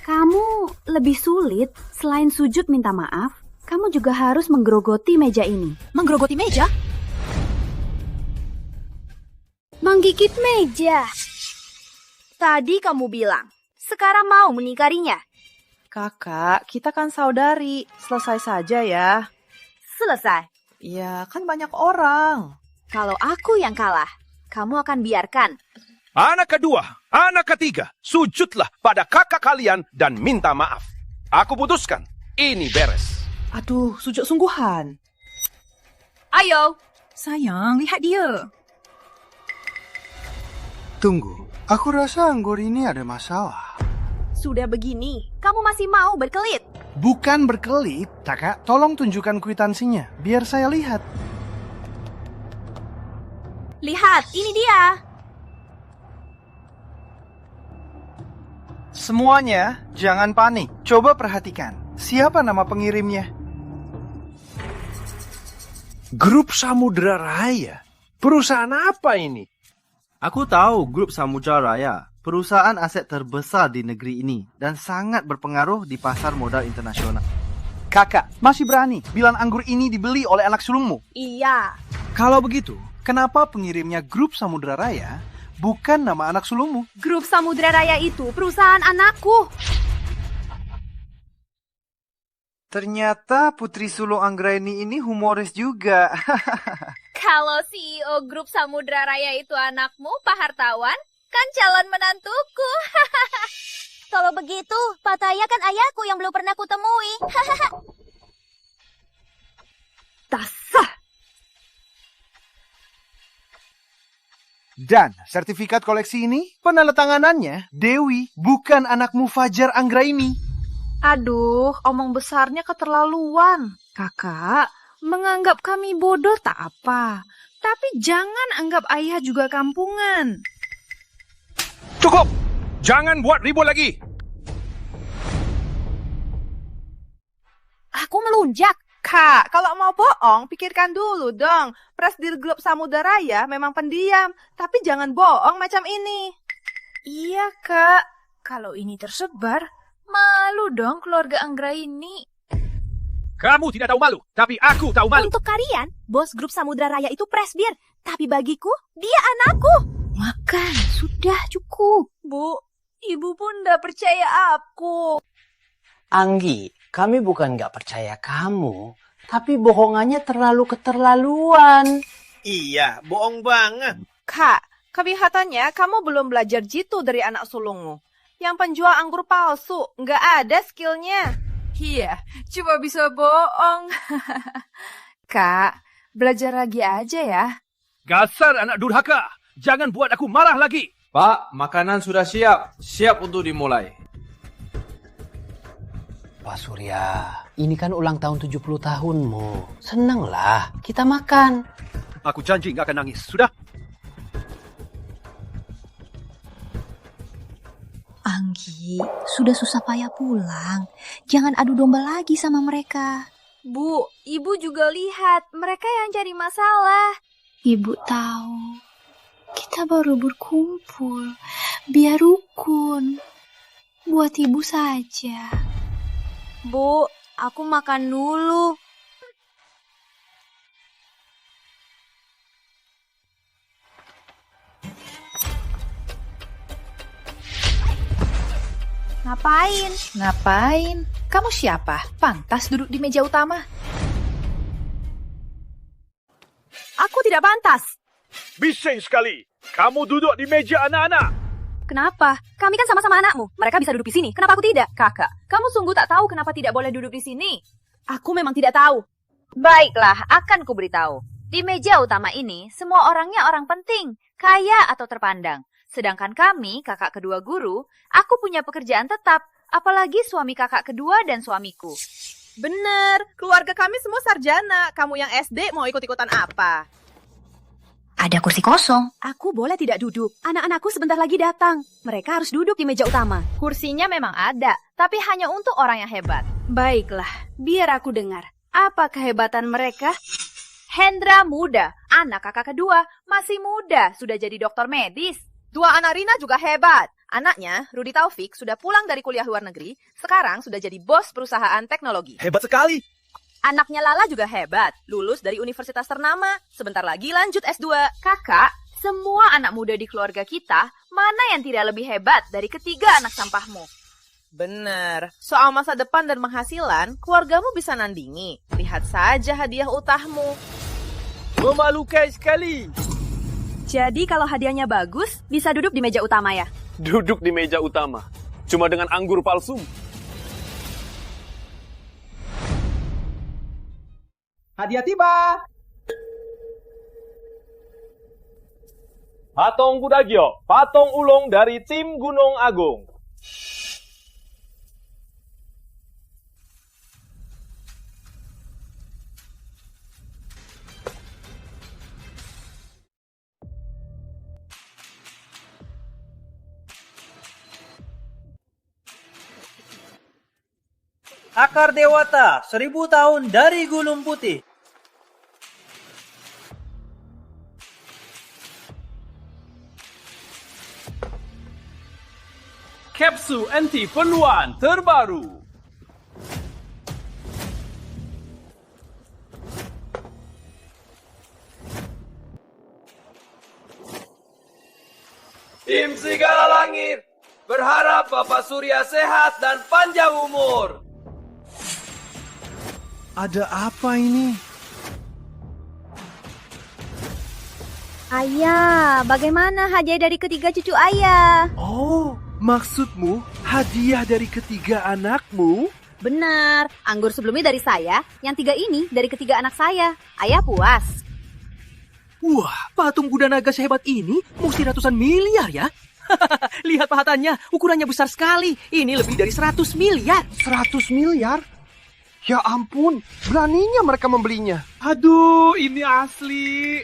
Kamu lebih sulit, selain sujud minta maaf, kamu juga harus menggerogoti meja ini. Menggerogoti meja? Menggigit meja. Tadi kamu bilang, sekarang mau mengingkarinya. Kakak, kita kan saudari. Selesai saja ya. Selesai. Ya, kan banyak orang. Kalau aku yang kalah, kamu akan biarkan. Anak kedua, anak ketiga, sujudlah pada kakak kalian dan minta maaf. Aku putuskan, ini beres. Aduh, sujud sungguhan. Ayo. Sayang, lihat dia. Tunggu, aku rasa anggur ini ada masalah. Sudah begini, kamu masih mau berkelit? Bukan berkelit, Kakak. Tolong tunjukkan kwitansinya, biar saya lihat. Lihat, ini dia. Semuanya, jangan panik. Coba perhatikan. Siapa nama pengirimnya? Grup Samudra Raya. Perusahaan apa ini? Aku tahu Grup Samudra Raya, perusahaan aset terbesar di negeri ini dan sangat berpengaruh di pasar modal internasional. Kakak, masih berani bilang anggur ini dibeli oleh anak sulungmu? Iya. Kalau begitu, kenapa pengirimnya Grup Samudra Raya bukan nama anak sulungmu? Grup Samudra Raya itu perusahaan anakku. Ternyata putri sulung Anggraini ini humoris juga. Kalau CEO Grup Samudra Raya itu anakmu, Pak Hartawan, kan calon menantuku. Kalau begitu, Pak Taya kan ayahku yang belum pernah kutemui. Tasah! Dan sertifikat koleksi ini, penandatanganannya Dewi, bukan anakmu Fajar Anggraini. Aduh, omong besarnya keterlaluan. Kakak, menganggap kami bodoh tak apa. Tapi jangan anggap ayah juga kampungan. Cukup! Jangan buat ribut lagi! Aku melunjak. Kak, kalau mau bohong, pikirkan dulu dong. Presidir Grup Samudra Raya memang pendiam. Tapi jangan bohong macam ini. Iya, Kak. Kalau ini tersebar, malu dong keluarga Anggraini. Kamu tidak tahu malu, tapi aku tahu malu. Untuk kalian, bos Grup Samudra Raya itu presbir. Tapi bagiku, dia anakku. Makan, sudah cukup. Bu, ibu pun udah percaya aku. Anggi, kami bukan gak percaya kamu, tapi bohongannya terlalu keterlaluan. Iya, bohong banget. Kak, kelihatannya kamu belum belajar jitu dari anak sulungmu. Yang penjual anggur palsu, nggak ada skillnya. Iya, cuma bisa bohong. Kak, belajar lagi aja ya. Gasar anak durhaka, jangan buat aku marah lagi. Pak, makanan sudah siap. Siap untuk dimulai. Pak Surya, ini kan ulang tahun 70 tahunmu. Senanglah, kita makan. Aku janji nggak akan nangis, sudah? Anggi, sudah susah payah pulang. Jangan adu domba lagi sama mereka. Bu, ibu juga lihat, mereka yang cari masalah. Ibu tahu, kita baru berkumpul. Biar rukun. Buat ibu saja. Bu, aku makan dulu. Ngapain? Kamu siapa? Pantas duduk di meja utama. Aku tidak pantas. Bising sekali. Kamu duduk di meja anak-anak. Kenapa? Kami kan sama-sama anakmu. Mereka bisa duduk di sini. Kenapa aku tidak? Kakak, kamu sungguh tak tahu kenapa tidak boleh duduk di sini? Aku memang tidak tahu. Baiklah, akan kuberitahu. Di meja utama ini, semua orangnya orang penting, kaya atau terpandang. Sedangkan kami, kakak kedua guru, aku punya pekerjaan tetap, apalagi suami kakak kedua dan suamiku. Bener, keluarga kami semua sarjana. Kamu yang SD mau ikut-ikutan apa? Ada kursi kosong. Aku boleh tidak duduk? Anak-anakku sebentar lagi datang. Mereka harus duduk di meja utama. Kursinya memang ada, tapi hanya untuk orang yang hebat. Baiklah, biar aku dengar. Apa kehebatan mereka? Hendra muda, anak kakak kedua, masih muda, sudah jadi dokter medis. Dua anak Rina juga hebat. Anaknya, Rudi Taufik, sudah pulang dari kuliah luar negeri, sekarang sudah jadi bos perusahaan teknologi. Hebat sekali. Anaknya Lala juga hebat, lulus dari universitas ternama, sebentar lagi lanjut S2. Kakak, semua anak muda di keluarga kita, mana yang tidak lebih hebat dari ketiga anak sampahmu? Bener, soal masa depan dan penghasilan, keluargamu bisa nandingi. Lihat saja hadiah utahmu. Memalukan sekali. Jadi kalau hadiahnya bagus, bisa duduk di meja utama ya? Duduk di meja utama, cuma dengan anggur palsu. Hadiah tiba. Patung Budagyo, patung ulung dari tim Gunung Agung. Akar Dewata, 1000 tahun dari Gunung Putih. Kapsul anti penuaan terbaru. Tim Serigala Langit berharap Bapak Surya sehat dan panjang umur. Ada apa ini? Ayah, bagaimana hadiah dari ketiga cucu ayah? Oh, maksudmu hadiah dari ketiga anakmu? Benar, anggur sebelumnya dari saya, yang 3 ini dari ketiga anak saya. Ayah puas. Wah, patung Buddha naga sehebat ini mesti ratusan miliar ya? Lihat pahatannya, ukurannya besar sekali. Ini lebih dari 100 miliar. 100 miliar? Ya ampun, beraninya mereka membelinya. Aduh, ini asli.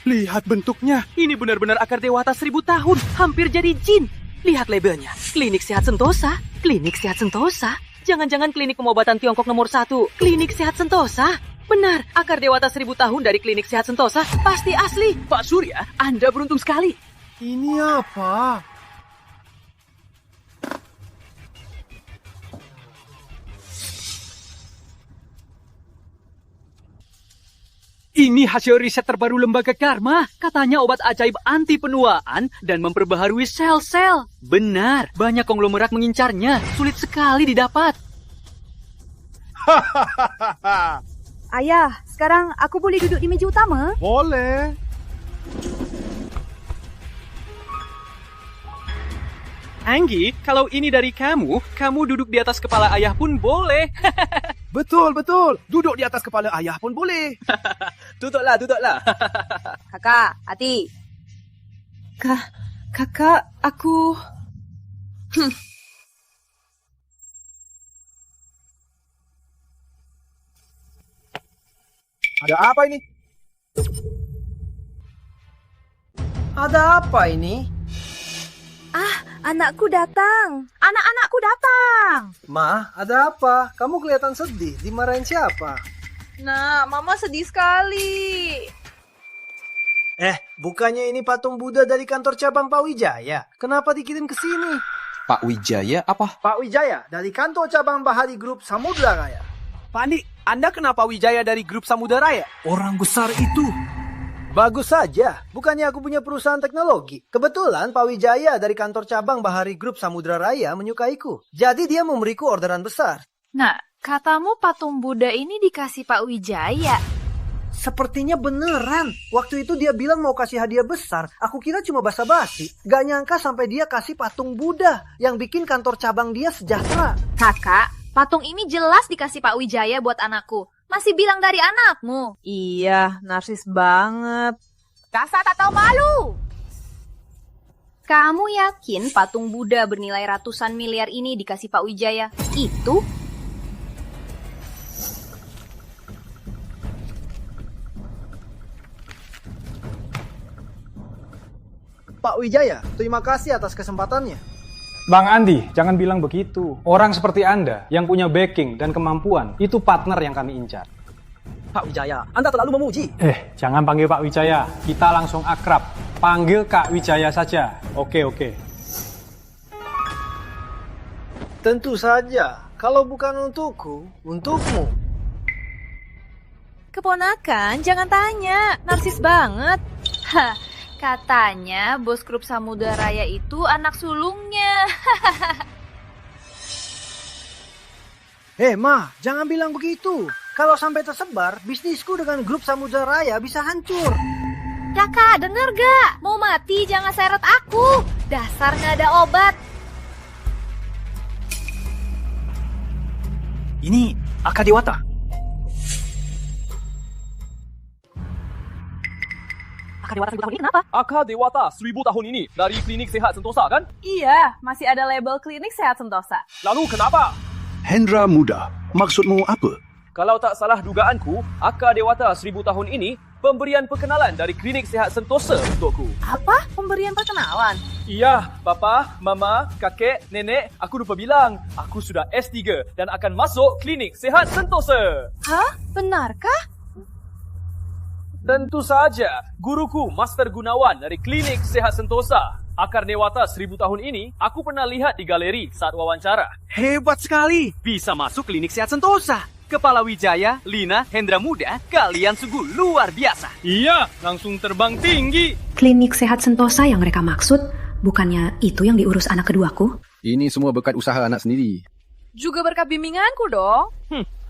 Lihat bentuknya, ini benar-benar akar dewata 1000 tahun, hampir jadi jin. Lihat labelnya, Klinik Sehat Sentosa, Klinik Sehat Sentosa. Jangan-jangan klinik pengobatan Tiongkok nomor 1, Klinik Sehat Sentosa. Benar, akar dewata 1000 tahun dari Klinik Sehat Sentosa pasti asli. Pak Surya, Anda beruntung sekali. Ini apa? Ini hasil riset terbaru lembaga Karma. Katanya obat ajaib anti penuaan dan memperbaharui sel-sel. Benar, banyak konglomerat mengincarnya. Sulit sekali didapat. Ayah, sekarang aku boleh duduk di meja utama? Boleh. Anggi, kalau ini dari kamu duduk di atas kepala ayah pun boleh. Betul, betul. Duduk di atas kepala ayah pun boleh. Duduklah. Kakak, hati. Kakak, aku... Ada apa ini? Ada apa ini? Anakku datang. Anak-anakku datang. Ma, ada apa? Kamu kelihatan sedih. Dimarahin siapa? Nah, Mama sedih sekali. Bukannya ini patung Buddha dari kantor cabang Pak Wijaya? Kenapa dikirim ke sini? Pak Wijaya apa? Pak Wijaya dari kantor cabang Bahari Group Samudra Raya. Pak Andi, Anda kenapa Wijaya dari grup Samudra Raya? Orang besar itu. Bagus saja, bukannya aku punya perusahaan teknologi. Kebetulan Pak Wijaya dari kantor cabang Bahari Group Samudra Raya menyukaiku. Jadi dia memberiku orderan besar. Nah, katamu patung Buddha ini dikasih Pak Wijaya. Sepertinya beneran. Waktu itu dia bilang mau kasih hadiah besar. Aku kira cuma basa-basi. Gak nyangka sampai dia kasih patung Buddha yang bikin kantor cabang dia sejahtera. Kakak, patung ini jelas dikasih Pak Wijaya buat anakku. Masih bilang dari anakmu. Iya, narsis banget. Dasar tak tahu malu. Kamu yakin patung Buddha bernilai ratusan miliar ini dikasih Pak Wijaya? Itu? Pak Wijaya, terima kasih atas kesempatannya. Bang Andi, jangan bilang begitu. Orang seperti Anda yang punya backing dan kemampuan, itu partner yang kami incar. Pak Wijaya, Anda terlalu memuji. Jangan panggil Pak Wijaya. Kita langsung akrab. Panggil Kak Wijaya saja. Oke. Tentu saja, kalau bukan untukku, untukmu. Keponakan, jangan tanya. Narsis banget. Hah, katanya bos grup Samudra Raya itu anak sulungnya. Ma, jangan bilang begitu. Kalau sampai tersebar, bisnisku dengan grup Samudra Raya bisa hancur. Kakak, denger gak? Mau mati jangan seret aku. Dasar gak ada obat. Ini Aka Dewata. Aka Dewata 1000 tahun ini kenapa? Aka Dewata 1000 tahun ini dari Klinik Sehat Sentosa kan? Iya, masih ada label Klinik Sehat Sentosa. Lalu kenapa? Hendra Muda, maksudmu apa? Kalau tak salah dugaanku, Aka Dewata 1000 tahun ini pemberian perkenalan dari Klinik Sehat Sentosa untukku. Apa? Pemberian perkenalan? Iya, Papa, Mama, Kakek, Nenek, aku lupa bilang. Aku sudah S3 dan akan masuk Klinik Sehat Sentosa. Hah? Benarkah? Tentu saja, guruku Master Gunawan dari Klinik Sehat Sentosa. Akar Dewata 1000 tahun ini, aku pernah lihat di galeri saat wawancara. Hebat sekali, bisa masuk Klinik Sehat Sentosa. Kepala Wijaya, Lina, Hendra Muda, kalian sungguh luar biasa. Iya, langsung terbang tinggi. Klinik Sehat Sentosa yang mereka maksud, bukannya itu yang diurus anak keduaku? Ini semua berkat usaha anak sendiri. Juga berkat bimbinganku dong.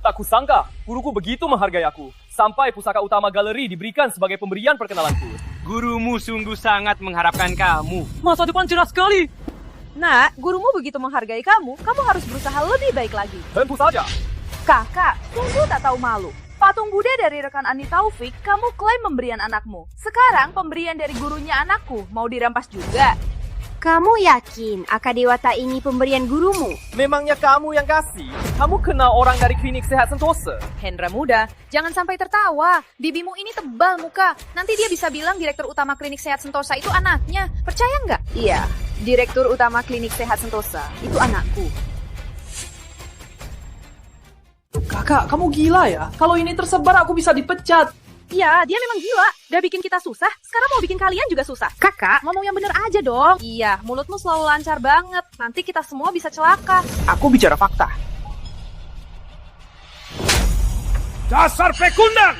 Tak kusangka, guruku begitu menghargai aku. Sampai pusaka utama galeri diberikan sebagai pemberian perkenalanku. Gurumu sungguh sangat mengharapkan kamu. Masa depan cerah sekali. Nak, gurumu begitu menghargai kamu harus berusaha lebih baik lagi. Tentu saja. Kakak, sungguh tak tahu malu. Patung Buddha dari rekan Andi Taufik, kamu klaim pemberian anakmu. Sekarang pemberian dari gurunya anakku, mau dirampas juga. Kamu yakin Aka Dewata ini pemberian gurumu? Memangnya kamu yang kasih? Kamu kenal orang dari Klinik Sehat Sentosa? Hendra Muda, jangan sampai tertawa. Bibimu ini tebal muka. Nanti dia bisa bilang direktur utama Klinik Sehat Sentosa itu anaknya. Percaya nggak? Iya, direktur utama Klinik Sehat Sentosa itu anakku. Kakak, kamu gila ya? Kalau ini tersebar aku bisa dipecat. Iya, dia memang gila. Udah bikin kita susah, sekarang mau bikin kalian juga susah. Kakak, ngomong yang bener aja dong. Iya, mulutmu selalu lancar banget. Nanti kita semua bisa celaka. Aku bicara fakta. Dasar pekundang!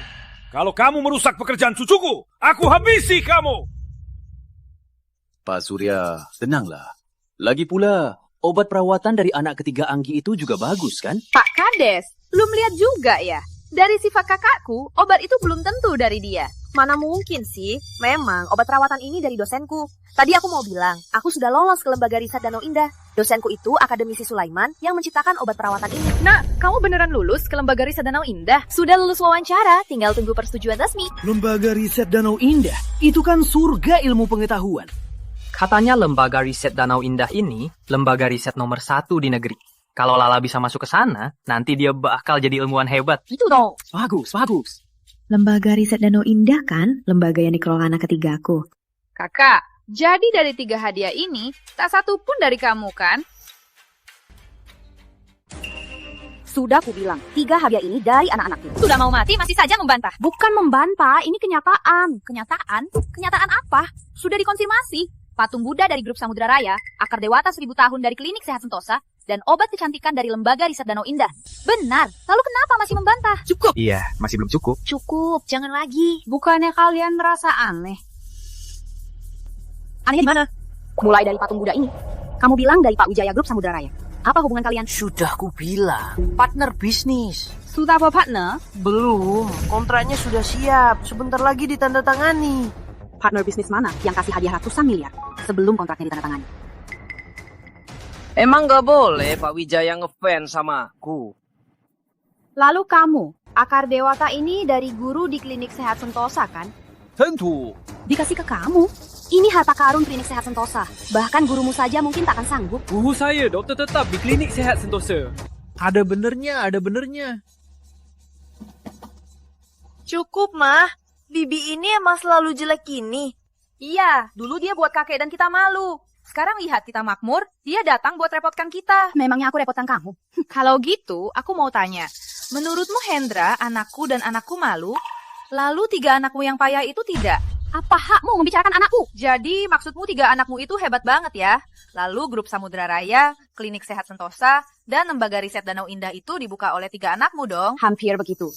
Kalau kamu merusak pekerjaan cucuku, aku habisi kamu! Pak Surya, tenanglah. Lagi pula, obat perawatan dari anak ketiga Anggi itu juga bagus kan? Pak Kades, belum lihat juga ya? Dari sifat kakakku, obat itu belum tentu dari dia. Mana mungkin sih? Memang obat perawatan ini dari dosenku. Tadi aku mau bilang, aku sudah lolos ke lembaga riset Danau Indah. Dosenku itu akademisi Sulaiman yang menciptakan obat perawatan ini. Nah, kamu beneran lulus ke lembaga riset Danau Indah? Sudah lulus wawancara, tinggal tunggu persetujuan resmi. Lembaga riset Danau Indah? Itu kan surga ilmu pengetahuan. Katanya lembaga riset Danau Indah ini lembaga riset nomor 1 di negeri. Kalau Lala bisa masuk ke sana, nanti dia bakal jadi ilmuwan hebat. Itu dong. Bagus. Lembaga riset Danau Indah kan, lembaga yang dikelola anak ketigaku. Kakak, jadi dari 3 hadiah ini, tak satu pun dari kamu kan? Sudah aku bilang, 3 hadiah ini dari anak-anak itu. Sudah mau mati, masih saja membantah. Bukan membantah, ini kenyataan. Kenyataan? Kenyataan apa? Sudah dikonfirmasi. Patung Buddha dari grup Samudra Raya, akar dewata 1000 tahun dari Klinik Sehat Sentosa, dan obat kecantikan dari lembaga riset Danau Indah. Benar, lalu kenapa masih membantah? Cukup. Iya, masih belum cukup. Cukup, jangan lagi. Bukannya kalian merasa aneh? Anehnya di mana? Mulai dari patung Buddha ini. Kamu bilang dari Pak Wijaya Grup Samudra Raya. Apa hubungan kalian? Sudah kubilang, partner bisnis. Sudah apa partner? Belum, kontraknya sudah siap. Sebentar lagi ditandatangani. Partner bisnis mana yang kasih hadiah ratusan miliar sebelum kontraknya ditandatangani? Emang gak boleh Pak Wijaya ngefans sama aku? Lalu kamu, akar dewata ini dari guru di Klinik Sehat Sentosa kan? Tentu. Dikasih ke kamu. Ini harta karun Klinik Sehat Sentosa. Bahkan gurumu saja mungkin tak akan sanggup. Guru saya dokter tetap di Klinik Sehat Sentosa. Ada benernya. Cukup, Mah. Bibi ini emang selalu jelek gini. Iya, dulu dia buat kakek dan kita malu. Sekarang lihat kita makmur, dia datang buat repotkan kita. Memangnya aku repotkan kamu? Kalau gitu, aku mau tanya. Menurutmu Hendra, anakku dan anakku malu? Lalu 3 anakmu yang payah itu tidak? Apa hakmu membicarakan anakku? Jadi maksudmu 3 anakmu itu hebat banget ya? Lalu grup Samudra Raya, Klinik Sehat Sentosa, dan Lembaga Riset Danau Indah itu dibuka oleh 3 anakmu dong? Hampir begitu.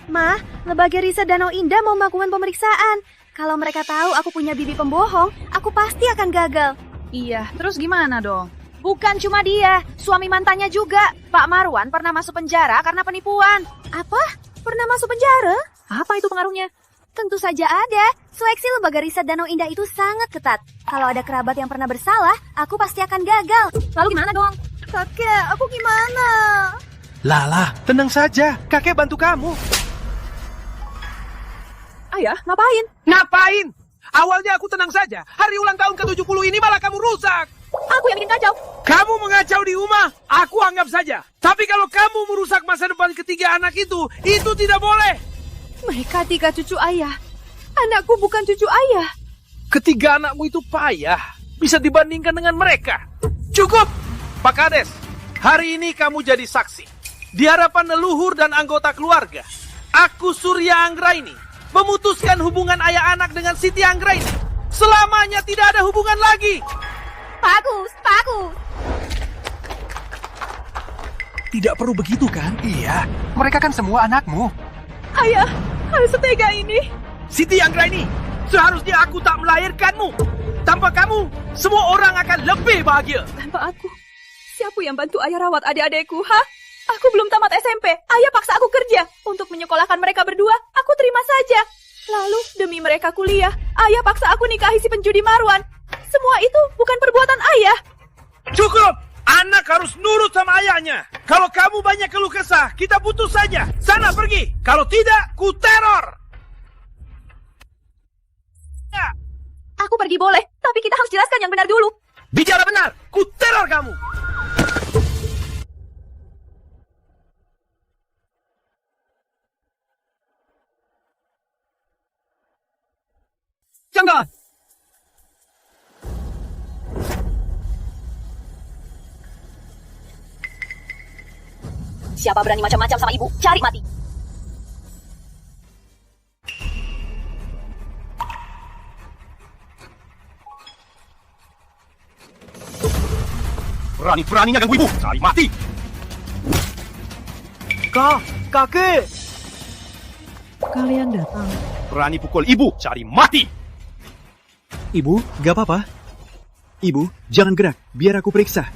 Ma, Lembaga Riset Danau Indah mau melakukan pemeriksaan. Kalau mereka tahu aku punya bibi pembohong, aku pasti akan gagal. Iya, terus gimana dong? Bukan cuma dia, suami mantannya juga. Pak Marwan pernah masuk penjara karena penipuan. Apa? Pernah masuk penjara? Apa itu pengaruhnya? Tentu saja ada. Seleksi Lembaga Riset Danau Indah itu sangat ketat. Kalau ada kerabat yang pernah bersalah, aku pasti akan gagal. Lalu gimana dong? Kakek, aku gimana? Lala, tenang saja. Kakek bantu kamu. Ayah, ngapain? Ngapain? Awalnya aku tenang saja. Hari ulang tahun ke-70 ini malah kamu rusak. Aku yang bikin kacau. Kamu mengacau di rumah, aku anggap saja. Tapi kalau kamu merusak masa depan ketiga anak itu tidak boleh. Mereka 3 cucu ayah. Anakku bukan cucu ayah. Ketiga anakmu itu payah. Bisa dibandingkan dengan mereka. Cukup, Pak Kades. Hari ini kamu jadi saksi. Di hadapan leluhur dan anggota keluarga. Aku Surya Anggraini memutuskan hubungan ayah anak dengan Siti Anggraini. Selamanya tidak ada hubungan lagi. Bagus. Tidak perlu begitu kan? Iya, mereka kan semua anakmu. Ayah, harus setega ini. Siti Anggraini, seharusnya aku tak melahirkanmu. Tanpa kamu, semua orang akan lebih bahagia. Tanpa aku, siapa yang bantu ayah rawat adik-adikku, ha? Aku belum tamat SMP, ayah paksa aku kerja. Untuk menyekolahkan mereka berdua, aku terima saja. Lalu, demi mereka kuliah, ayah paksa aku nikahi si penjudi Marwan. Semua itu bukan perbuatan ayah. Cukup! Anak harus nurut sama ayahnya. Kalau kamu banyak keluh kesah, kita putus saja. Sana pergi. Kalau tidak, ku teror. Ya. Aku pergi boleh, tapi kita harus jelaskan yang benar dulu. Bicara benar, ku teror kamu. Jangan! Siapa berani macam-macam sama ibu, cari mati. Berani-beraninya ganggu ibu, cari mati. Kakek! Kalian datang. Berani pukul ibu, cari mati. Ibu, gak apa-apa. Ibu, jangan gerak, biar aku periksa.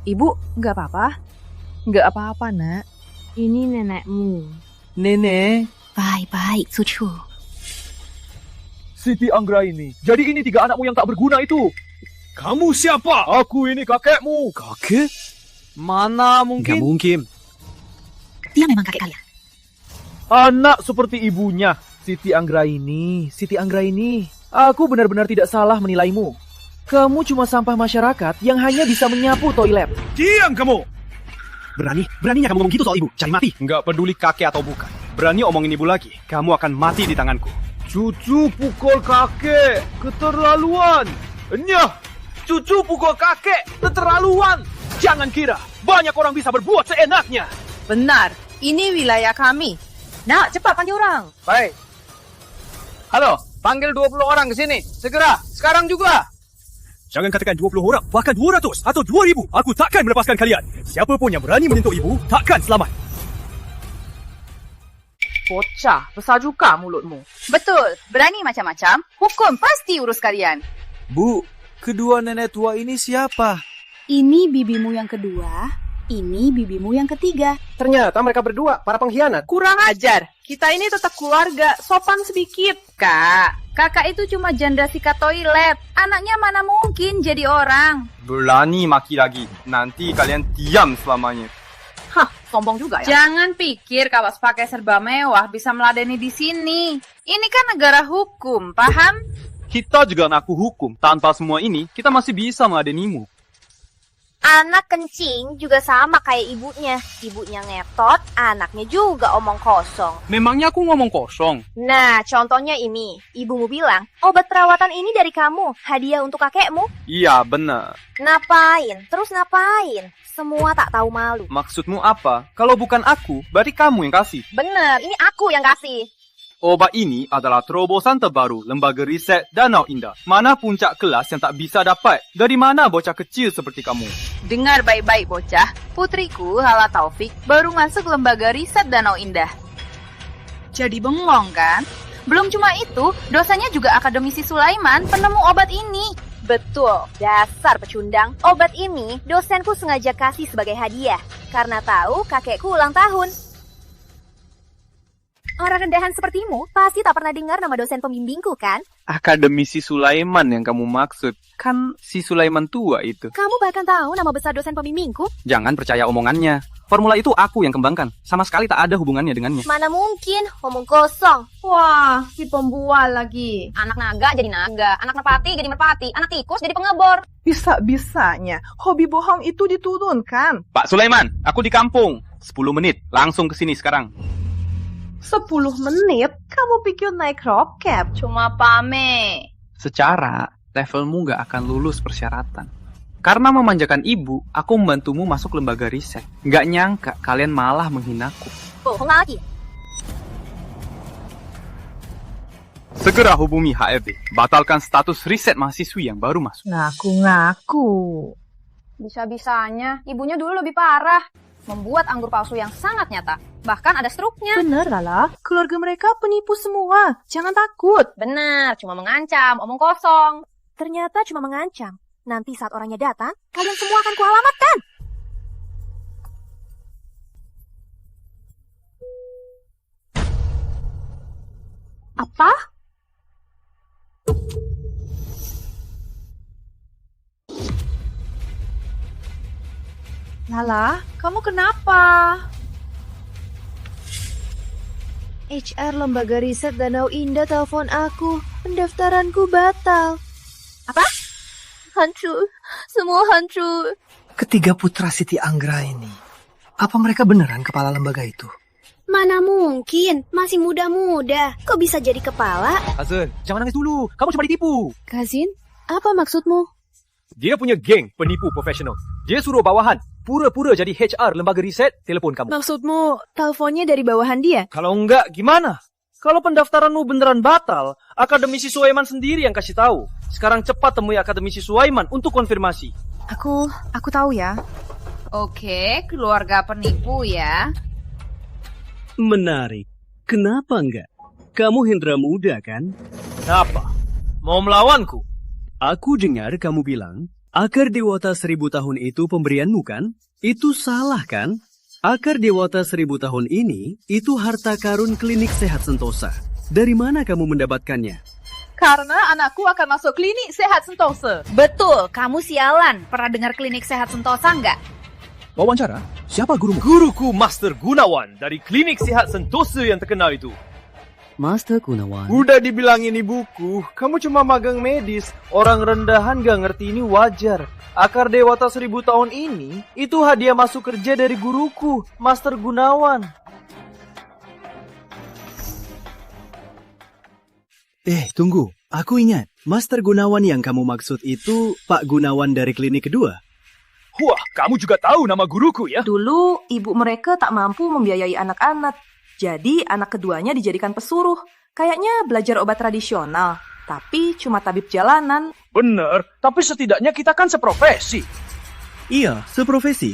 Ibu, nggak apa-apa? Nggak apa-apa, nak. Ini nenekmu. Nenek. Baik-baik, Sucu. Siti Anggraini, jadi ini 3 anakmu yang tak berguna itu. Kamu siapa? Aku ini kakekmu. Kakek? Mana mungkin? Gak mungkin. Dia memang kakek kalian. Anak seperti ibunya, Siti Anggraini. Siti Anggraini, aku benar-benar tidak salah menilaimu. Kamu cuma sampah masyarakat yang hanya bisa menyapu toilet. Diam kamu! Beraninya kamu ngomong gitu soal ibu, cari mati. Nggak peduli kakek atau bukan. Berani omongin ibu lagi, kamu akan mati di tanganku. Cucu pukul kakek, keterlaluan. Nyah, cucu pukul kakek, keterlaluan. Jangan kira banyak orang bisa berbuat seenaknya. Benar, ini wilayah kami. Nak, cepat panggil orang. Baik. Halo, panggil 20 orang ke sini. Segera, sekarang juga. Jangan katakan 20 orang, bahkan 200 atau 2000. Aku takkan melepaskan kalian. Siapapun yang berani menyentuh ibu, takkan selamat. Bocah, besar juga mulutmu. Betul, berani macam-macam, hukum pasti urus kalian. Bu, kedua nenek tua ini siapa? Ini bibimu yang kedua, ini bibimu yang ketiga. Ternyata mereka berdua para pengkhianat. Kurang ajar. Kita ini tetap keluarga, sopan sedikit. Kakak itu cuma janda sikat toilet. Anaknya mana mungkin jadi orang. Berani maki lagi. Nanti kalian diam selamanya. Hah, sombong juga ya. Jangan pikir kawas pakai serba mewah bisa meladeni di sini. Ini kan negara hukum, paham? Kita juga ngaku hukum. Tanpa semua ini, kita masih bisa meladenimu. Anak kencing juga sama kayak ibunya. Ibunya ngetot, anaknya juga omong kosong. Memangnya aku ngomong kosong? Nah, contohnya ini. Ibumu bilang, obat perawatan ini dari kamu, hadiah untuk kakekmu. Iya, benar. Ngapain? Terus ngapain? Semua tak tahu malu. Maksudmu apa? Kalau bukan aku, berarti kamu yang kasih. Bener, ini aku yang kasih. Obat ini adalah terobosan terbaru Lembaga Riset Danau Indah. Mana puncak kelas yang tak bisa dapat? Dari mana bocah kecil seperti kamu? Dengar baik-baik bocah, putriku Hala Taufik baru masuk Lembaga Riset Danau Indah. Jadi bengong kan? Belum cuma itu, dosanya juga akademisi Sulaiman, penemu obat ini. Betul, dasar pecundang. Obat ini dosenku sengaja kasih sebagai hadiah. Karena tahu kakekku ulang tahun. Orang rendahan sepertimu pasti tak pernah dengar nama dosen pembimbingku, kan? Akademisi Sulaiman yang kamu maksud. Kan si Sulaiman tua itu. Kamu bahkan tahu nama besar dosen pembimbingku? Jangan percaya omongannya. Formula itu aku yang kembangkan. Sama sekali tak ada hubungannya dengannya. Mana mungkin, omong kosong. Wah, si pembual lagi. Anak naga jadi naga, anak merpati jadi merpati, anak tikus jadi pengebor. Bisa-bisanya, hobi bohong itu diturunkan. Pak Sulaiman, aku di kampung. 10 menit, langsung ke sini sekarang. 10 menit? Kamu pikir naik roket? Cuma pame. Secara, levelmu gak akan lulus persyaratan. Karena memanjakan ibu, aku membantumu masuk lembaga riset. Gak nyangka kalian malah menghinaku. Bohong lagi. Segera hubungi HRD. Batalkan status riset mahasiswi yang baru masuk. Ngaku-ngaku. Bisa-bisanya, ibunya dulu lebih parah. Membuat anggur palsu yang sangat nyata. Bahkan ada struknya. Bener, Lala. Keluarga mereka penipu semua. Jangan takut. Benar, cuma mengancam, omong kosong. Ternyata cuma mengancam. Nanti saat orangnya datang, kalian semua akan kualamatkan. Apa? Lala, kamu kenapa? HR Lembaga Riset Danau Indah telepon aku. Pendaftaranku batal. Apa? Hancur. Semua hancur. Ketiga putra Siti Anggra ini, apa mereka beneran kepala lembaga itu? Mana mungkin, masih muda-muda. Kok bisa jadi kepala? Kazin, jangan nangis dulu. Kamu cuma ditipu. Kazin, apa maksudmu? Dia punya geng penipu profesional. Dia suruh bawahan pura-pura jadi HR lembaga riset, telepon kamu. Maksudmu, teleponnya dari bawahan dia? Kalau enggak, gimana? Kalau pendaftaranmu beneran batal, akademisi Sulaiman sendiri yang kasih tahu. Sekarang cepat temui akademisi Sulaiman untuk konfirmasi. Aku tahu ya. Oke, keluarga penipu ya. Menarik. Kenapa enggak? Kamu Hendra Muda kan? Apa? Mau melawanku? Aku dengar kamu bilang, akar dewata 1000 tahun itu pemberianmu kan? Itu salah kan? Akar dewata 1000 tahun ini, itu harta karun klinik sehat Sentosa. Dari mana kamu mendapatkannya? Karena anakku akan masuk klinik sehat Sentosa. Betul, kamu sialan. Pernah dengar klinik sehat Sentosa nggak? Wawancara? Siapa gurumu? Guruku Master Gunawan dari klinik sehat Sentosa yang terkenal itu. Master Gunawan. Udah dibilangin ibuku, kamu cuma magang medis. Orang rendahan gak ngerti ini wajar. Akar dewata 1000 tahun ini, itu hadiah masuk kerja dari guruku, Master Gunawan. Tunggu. Aku ingat, Master Gunawan yang kamu maksud itu Pak Gunawan dari klinik kedua. Wah, kamu juga tahu nama guruku ya? Dulu, ibu mereka tak mampu membiayai anak-anak. Jadi, anak keduanya dijadikan pesuruh. Kayaknya belajar obat tradisional. Tapi cuma tabib jalanan. Bener, tapi setidaknya kita kan seprofesi. Iya, seprofesi.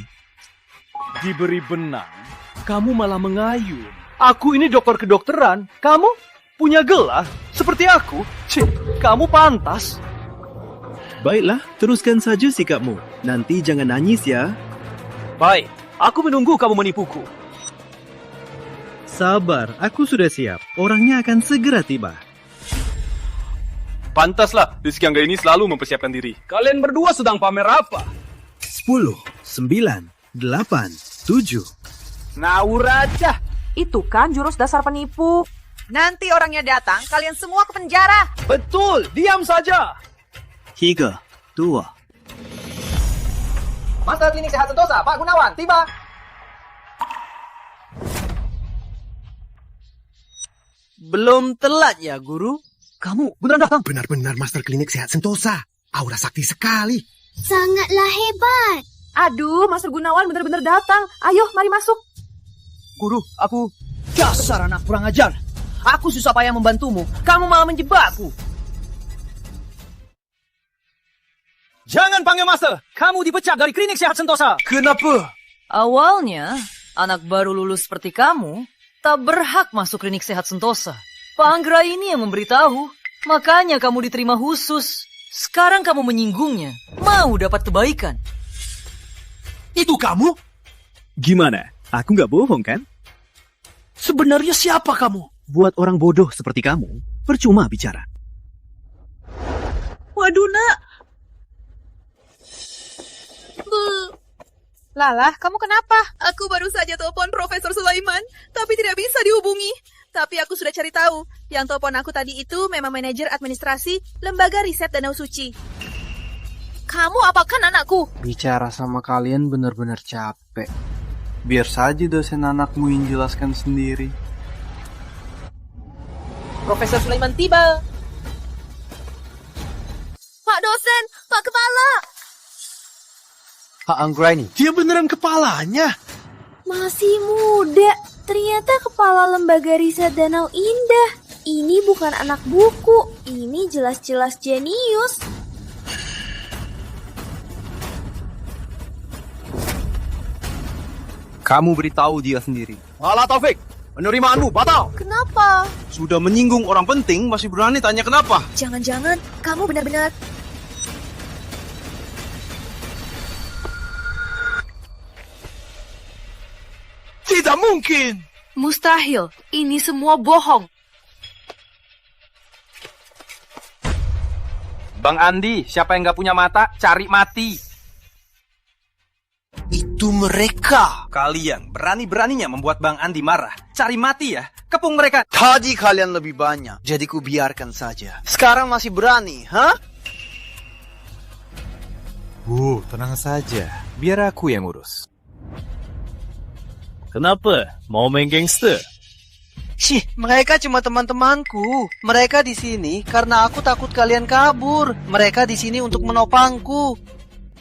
Diberi benang, kamu malah mengayun. Aku ini dokter kedokteran, kamu punya gelar seperti aku. Cih, kamu pantas. Baiklah, teruskan saja sikapmu. Nanti jangan nangis ya. Baik, aku menunggu kamu menipuku. Sabar, aku sudah siap. Orangnya akan segera tiba. Pantaslah, Rizky Angga ini selalu mempersiapkan diri. Kalian berdua sedang pamer apa? 10, 9, 8, 7. Ngawur aja. Itu kan jurus dasar penipu. Nanti orangnya datang, kalian semua ke penjara. Betul, diam saja. 3, 2. Master Klinik Sehat Sentosa, Pak Gunawan, tiba. Belum telat ya, Guru? Kamu benar datang? Benar-benar Master Klinik Sehat Sentosa. Aura sakti sekali. Sangatlah hebat. Aduh, Master Gunawan benar-benar datang. Ayo, mari masuk. Guru, aku... Dasar anak kurang ajar. Aku susah payah membantumu. Kamu malah menjebakku. Jangan panggil Master. Kamu dipecat dari Klinik Sehat Sentosa. Kenapa? Awalnya, anak baru lulus seperti kamu tak berhak masuk Klinik Sehat Sentosa. Pak Anggra ini yang memberitahu. Makanya kamu diterima khusus. Sekarang kamu menyinggungnya. Mau dapat kebaikan. Itu kamu? Gimana? Aku nggak bohong kan? Sebenarnya siapa kamu? Buat orang bodoh seperti kamu, percuma bicara. Waduh, nak. Lala, kamu kenapa? Aku baru saja telepon Profesor Sulaiman, tapi tidak bisa dihubungi. Tapi aku sudah cari tahu. Yang telepon aku tadi itu memang manajer administrasi Lembaga Riset Danau Suci. Kamu apakan anakku? Bicara sama kalian benar-benar capek. Biar saja dosen anakmu yang jelaskan sendiri. Profesor Sulaiman tiba. Pak dosen, Pak Kepala. Pak Anggraini. Dia beneran kepalanya. Masih muda. Ternyata kepala Lembaga Riset Danau Indah. Ini bukan anak buku. Ini jelas-jelas jenius. Kamu beritahu dia sendiri. Malah Taufik, penerimaanmu batal. Kenapa? Sudah menyinggung orang penting, masih berani tanya kenapa? Jangan-jangan kamu benar-benar... Tidak mungkin. Mustahil. Ini semua bohong. Bang Andi, siapa yang nggak punya mata, cari mati. Itu mereka. Kalian berani-beraninya membuat Bang Andi marah. Cari mati ya, kepung mereka. Tadi kalian lebih banyak, jadi ku biarkan saja. Sekarang masih berani, hah? Tenang saja. Biar aku yang urus. Kenapa? Mau main gangster? Shih, mereka cuma teman-temanku. Mereka di sini karena aku takut kalian kabur. Mereka di sini untuk menopangku.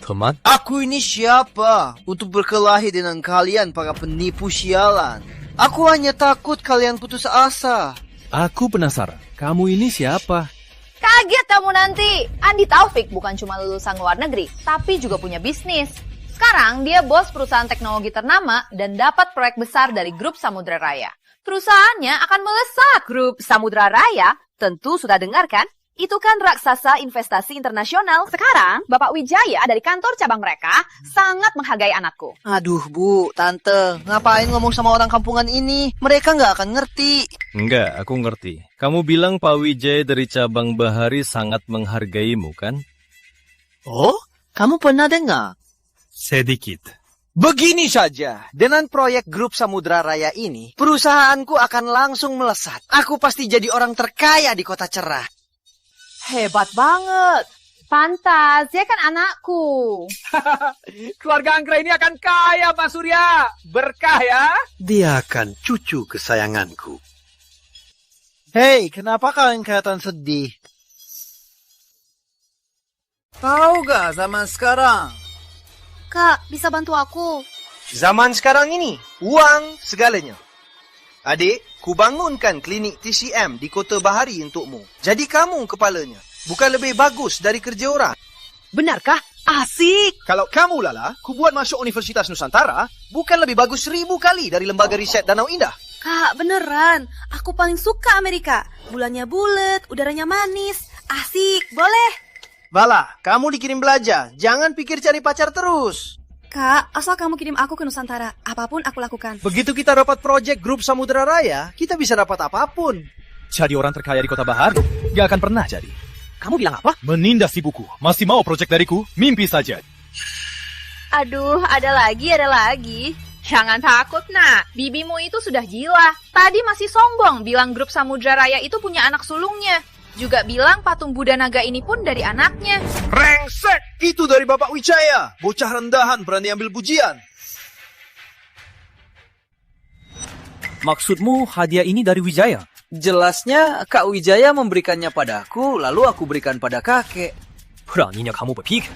Teman? Aku ini siapa? Untuk berkelahi dengan kalian para penipu sialan. Aku hanya takut kalian putus asa. Aku penasaran. Kamu ini siapa? Kaget kamu nanti. Andi Taufik bukan cuma lulusan luar negeri, tapi juga punya bisnis. Sekarang dia bos perusahaan teknologi ternama dan dapat proyek besar dari Grup Samudra Raya. Perusahaannya akan melesat. Grup Samudra Raya tentu sudah dengar kan? Itu kan raksasa investasi internasional. Sekarang, Bapak Wijaya dari kantor cabang mereka sangat menghargai anakku. Aduh, Bu, Tante, ngapain ngomong sama orang kampungan ini? Mereka nggak akan ngerti. Enggak, aku ngerti. Kamu bilang Pak Wijaya dari cabang Bahari sangat menghargaimu, kan? Oh, kamu pernah dengar? Sedikit. Begini saja, dengan proyek Grup Samudra Raya ini, perusahaanku akan langsung melesat. Aku pasti jadi orang terkaya di Kota Cerah. Hebat banget. Pantas, dia kan anakku. Keluarga Anggra ini akan kaya, Pak Surya. Berkah ya. Dia akan cucu kesayanganku. Hei, kenapa kalian kelihatan sedih? Tahu gak zaman sekarang? Kak, bisa bantu aku? Zaman sekarang ini, uang segalanya. Adik, kubangunkan klinik TCM di Kota Bahari untukmu. Jadi kamu kepalanya. Bukan lebih bagus dari kerja orang. Benarkah? Asik! Kalau kamu Lala, ku buat masuk Universitas Nusantara, bukan lebih bagus 1000 kali dari Lembaga Riset Danau Indah. Kak, beneran. Aku paling suka Amerika. Bulannya bulat, udaranya manis. Asik, boleh? Bala, kamu dikirim belajar. Jangan pikir cari pacar terus. Kak, asal kamu kirim aku ke Nusantara, apapun aku lakukan. Begitu kita dapat proyek Grup Samudra Raya, kita bisa dapat apapun. Jadi orang terkaya di Kota Bahari? Gak akan pernah jadi. Kamu bilang apa? Menindas ibuku. Masih mau proyek dariku? Mimpi saja. Aduh, ada lagi. Jangan takut, nak. Bibimu itu sudah gila. Tadi masih sombong bilang Grup Samudra Raya itu punya anak sulungnya. Juga bilang patung Buddha naga ini pun dari anaknya. Rengsek! Itu dari Bapak Wijaya. Bocah rendahan berani ambil pujian. Maksudmu hadiah ini dari Wijaya? Jelasnya Kak Wijaya memberikannya padaku, lalu aku berikan pada kakek. Beraninya kamu berpikir.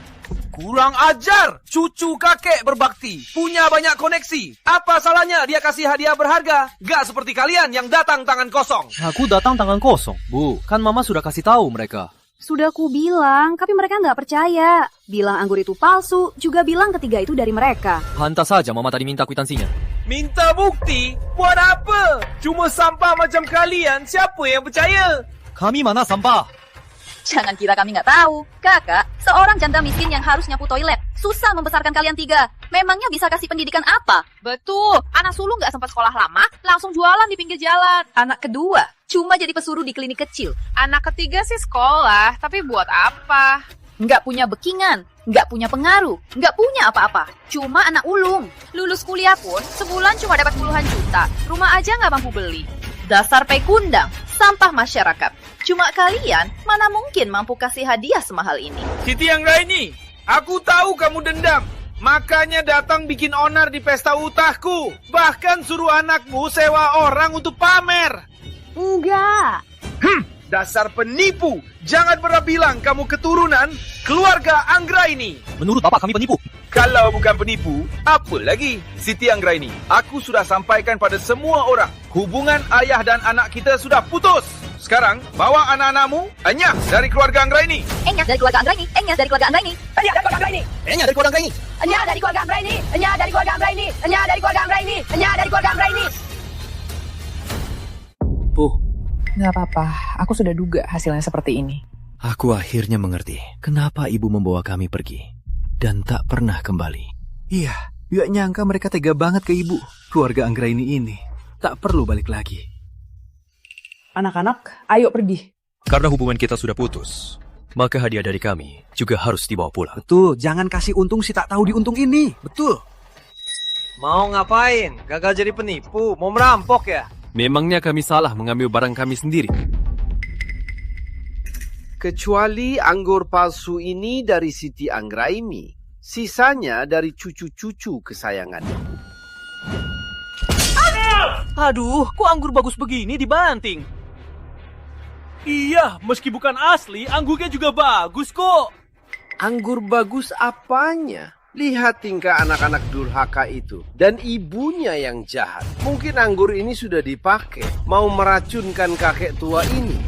Kurang ajar! Cucu kakek berbakti, punya banyak koneksi. Apa salahnya dia kasih hadiah berharga? Gak seperti kalian yang datang tangan kosong. Aku datang tangan kosong. Bu, kan Mama sudah kasih tahu mereka. Sudah ku bilang, tapi mereka nggak percaya. Bilang anggur itu palsu, juga bilang ketiga itu dari mereka. Pantas saja Mama tadi minta kwitansinya. Minta bukti? Buat apa? Cuma sampah macam kalian, siapa yang percaya? Kami mana sampah? Jangan kira kami nggak tahu. Kakak, seorang janda miskin yang harus nyapu toilet. Susah membesarkan kalian tiga. Memangnya bisa kasih pendidikan apa? Betul, anak sulung nggak sempat sekolah lama, langsung jualan di pinggir jalan. Anak kedua, cuma jadi pesuruh di klinik kecil. Anak ketiga sih sekolah, tapi buat apa? Nggak punya backingan, nggak punya pengaruh, nggak punya apa-apa. Cuma anak ulung. Lulus kuliah pun sebulan cuma dapat puluhan juta. Rumah aja nggak mampu beli. Dasar pekundang, sampah masyarakat. Cuma kalian mana mungkin mampu kasih hadiah semahal ini. Siti Anggraini, aku tahu kamu dendam. Makanya datang bikin onar di pesta utahku. Bahkan suruh anakmu sewa orang untuk pamer. Enggak. Dasar penipu. Jangan pernah bilang kamu keturunan keluarga Anggraini. Menurut Bapak kami penipu. Kalau bukan penipu, apa lagi? Siti Anggraini, aku sudah sampaikan pada semua orang. Hubungan ayah dan anak kita sudah putus. Sekarang, bawa anak-anakmu, Enyah dari keluarga Anggraini. Enyah dari keluarga Anggraini. Enyah dari keluarga Anggraini. Enyah dari keluarga Anggraini. Enyah dari keluarga Anggraini. Enyah dari keluarga Anggraini. Enyah dari keluarga Anggraini. Enyah dari keluarga Anggraini. Enyah dari keluarga Anggraini. Bu, Nggak apa-apa, aku sudah duga hasilnya seperti ini. aku akhirnya mengerti kenapa ibu membawa kami pergi dan tak pernah kembali. Iya, gak nyangka mereka tega banget ke ibu. Keluarga Anggraini ini tak perlu balik lagi. Anak-anak, ayo pergi. Karena hubungan kita sudah putus, maka hadiah dari kami juga harus dibawa pulang. Betul, jangan kasih untung si tak tahu diuntung ini. Betul. Mau ngapain? Gagal jadi penipu? Mau merampok ya? Memangnya kami salah mengambil barang kami sendiri? Kecuali anggur palsu ini dari Siti Anggraini. Sisanya dari cucu-cucu kesayangannya. Aduh, kok anggur bagus begini dibanting? Iya, meski bukan asli, anggurnya juga bagus kok. Anggur bagus apanya? Lihat tingkah anak-anak durhaka itu. Dan ibunya yang jahat. Mungkin anggur ini sudah dipakai. Mau meracunkan kakek tua ini.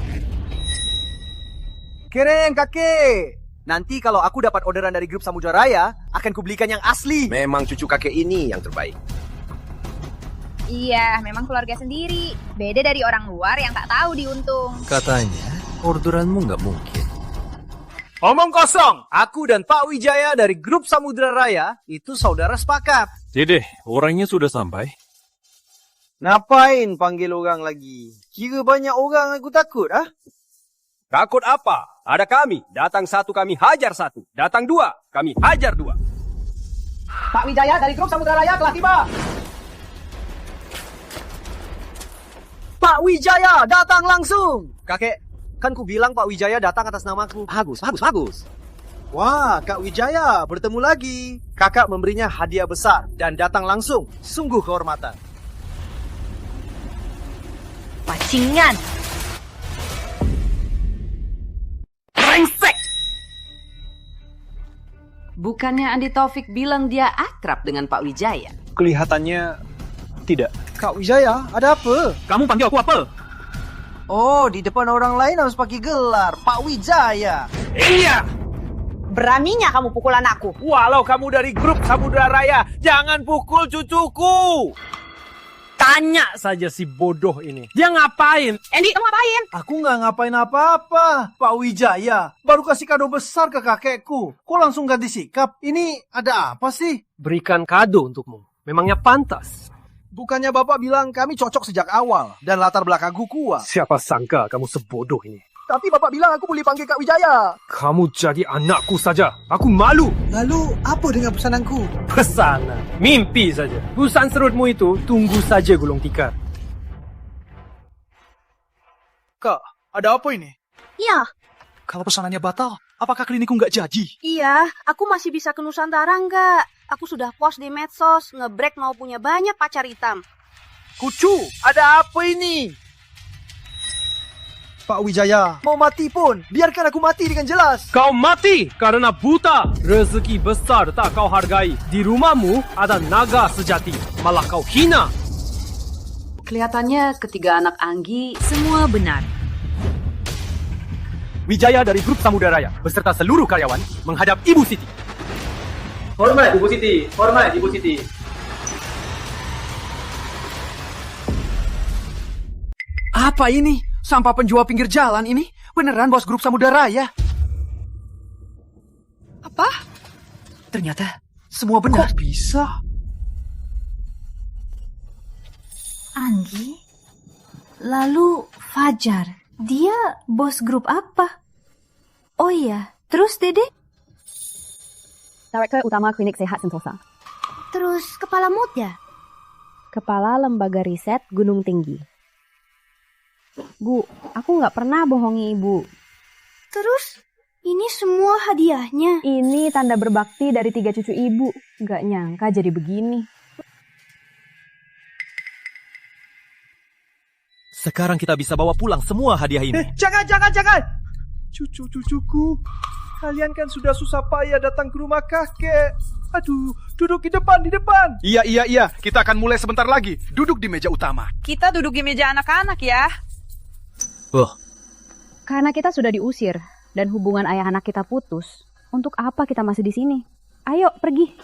Keren kakek. Nanti kalau aku dapat orderan dari grup Samudra Raya, akan kubelikan yang asli. Memang cucu kakek ini yang terbaik. Iya, memang keluarga sendiri. Beda dari orang luar yang tak tahu diuntung. Katanya, orderanmu nggak mungkin. Omong kosong! Aku dan Pak Wijaya dari grup Samudra Raya itu saudara sepakat. Dede, orangnya sudah sampai. Ngapain panggil orang lagi? Kira banyak orang aku takut, ah? Takut apa? Ada kami. Datang satu, kami hajar satu. Datang dua, kami hajar dua. Pak Wijaya dari grup Samudra Raya telah tiba. Pak Wijaya datang langsung. Kakek, kan ku bilang Pak Wijaya datang atas namaku. Bagus. Wah, Kak Wijaya bertemu lagi. Kakak memberinya hadiah besar dan datang langsung. Sungguh kehormatan. Pacingan. Brengsek! Bukannya Andi Taufik bilang dia akrab dengan Pak Wijaya? Kelihatannya tidak. Kak Wijaya, ada apa? Kamu panggil aku apa? Oh, di depan orang lain harus pakai gelar. Pak Wijaya. Iya! Beraninya kamu pukul anakku. Walau kamu dari grup Samudra Raya, jangan pukul cucuku! Tanya saja si bodoh ini. Dia ngapain? Andy, kamu ngapain? Aku nggak ngapain apa-apa, Pak Wijaya. Baru kasih kado besar ke kakekku. Kok langsung ganti sikap? Ini ada apa sih? Berikan kado untukmu. Memangnya pantas. Bukannya Bapak bilang kami cocok sejak awal dan latar belakangku kuat. Siapa sangka kamu sebodoh ini? Tapi Bapak bilang aku boleh panggil Kak Wijaya. Kamu jadi anakku saja. Aku malu. Lalu apa dengan pesananku? Pesanan? Mimpi saja. Busan serutmu itu tunggu saja gulung tikar. Kak, ada apa ini? Ya. Kalau pesanannya batal, apakah klinikku nggak jadi? Iya, aku masih bisa ke Nusantara nggak? Aku sudah post di medsos, nge-break mau punya banyak pacar hitam. Kucu, ada apa ini? Pak Wijaya, mau mati pun, biarkan aku mati dengan jelas. Kau mati karena buta. Rezeki besar tak kau hargai. Di rumahmu ada naga sejati, malah kau hina. Kelihatannya ketiga anak Anggi semua benar. Wijaya dari grup Samudra Raya beserta seluruh karyawan menghadap Ibu Siti. Hormat Ibu Siti, hormat Ibu Siti. Apa ini? Sampah penjual pinggir jalan ini? Beneran bos grup Samudra Raya? Apa? Ternyata semua benar. Kok bisa? Anggi? Lalu Fajar, dia bos grup apa? Oh iya, terus Dede? Direktur Utama Klinik Sehat Sentosa. Terus kepala mood ya? Kepala Lembaga Riset Gunung Tinggi. Bu, aku nggak pernah bohongi Ibu. Terus, ini semua hadiahnya? Ini tanda berbakti dari 3 cucu Ibu. Nggak nyangka jadi begini. Sekarang kita bisa bawa pulang semua hadiah ini. Jangan! Cucu-cucuku, kalian kan sudah susah payah datang ke rumah kakek. Aduh, duduk di depan. Iya. Kita akan mulai sebentar lagi. Duduk di meja utama. Kita duduk di meja anak-anak ya. Karena kita sudah diusir dan hubungan ayah anak kita putus. Untuk apa kita masih di sini? Ayo, pergi.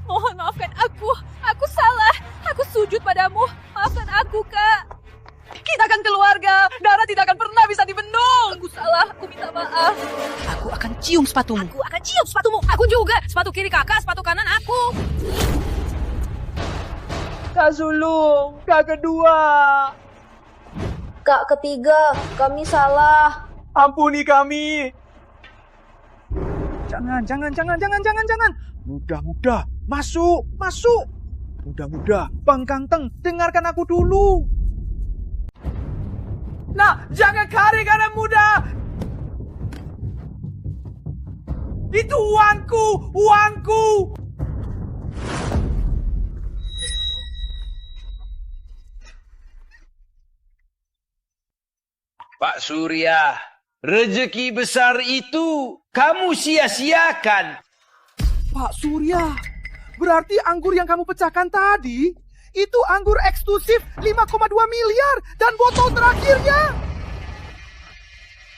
Mohon maafkan aku. Aku salah. Aku sujud padamu. Maafkan aku, Kak. Kita akan keluarga. Darah tidak akan pernah bisa dibendung. Aku salah. Aku minta maaf. Aku akan cium sepatumu. Aku akan cium sepatumu. Aku juga. Sepatu kiri kakak, sepatu kanan aku. Kak Sulung, Kak kedua. Kak ketiga, kami salah. Ampuni kami. Jangan. Mudah. Masuk. Mudah. Bang Kanteng, dengarkan aku dulu. Nah, jangan kari karena muda. Itu uangku. Pak Surya, rezeki besar itu kamu sia-siakan. Pak Surya, berarti anggur yang kamu pecahkan tadi, itu anggur eksklusif 5,2 miliar dan botol terakhirnya.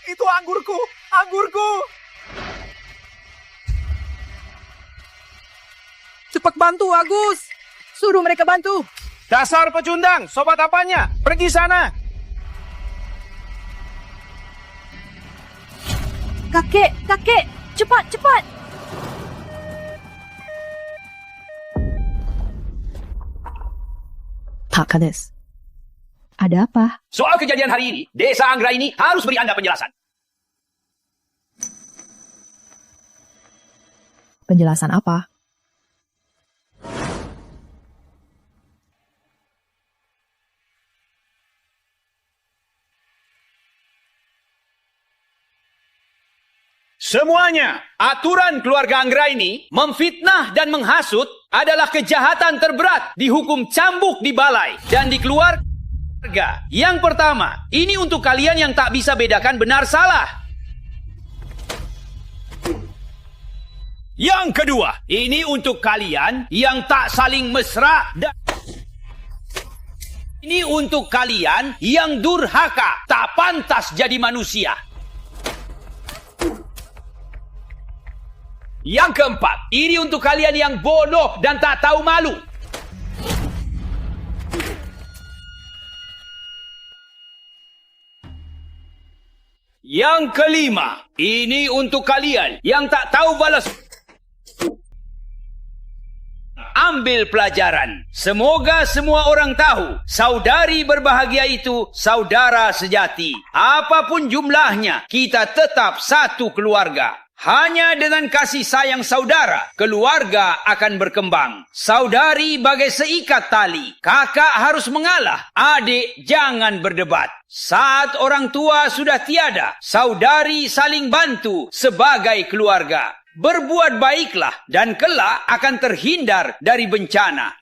Itu anggurku. Cepat bantu, Agus. Suruh mereka bantu. Dasar pecundang, sobat apanya? Pergi sana. Kakek, cepat. Pak Kades, ada apa? Soal kejadian hari ini, Desa Anggra ini harus beri Anda penjelasan. Penjelasan apa? Semuanya, aturan keluarga Anggra ini memfitnah dan menghasut adalah kejahatan terberat, dihukum cambuk di balai dan di keluarga. Yang pertama, ini untuk kalian yang tak bisa bedakan benar salah. Yang kedua, ini untuk kalian yang tak saling mesra dan ini untuk kalian yang durhaka, tak pantas jadi manusia. Yang keempat, ini untuk kalian yang bodoh dan tak tahu malu. Yang kelima, ini untuk kalian yang tak tahu balas. Ambil pelajaran. Semoga semua orang tahu, saudari berbahagia itu saudara sejati. Apapun jumlahnya, kita tetap satu keluarga. Hanya dengan kasih sayang saudara, keluarga akan berkembang. Saudari bagai seikat tali. Kakak harus mengalah, adik jangan berdebat. Saat orang tua sudah tiada, saudari saling bantu sebagai keluarga. Berbuat baiklah dan kelak akan terhindar dari bencana.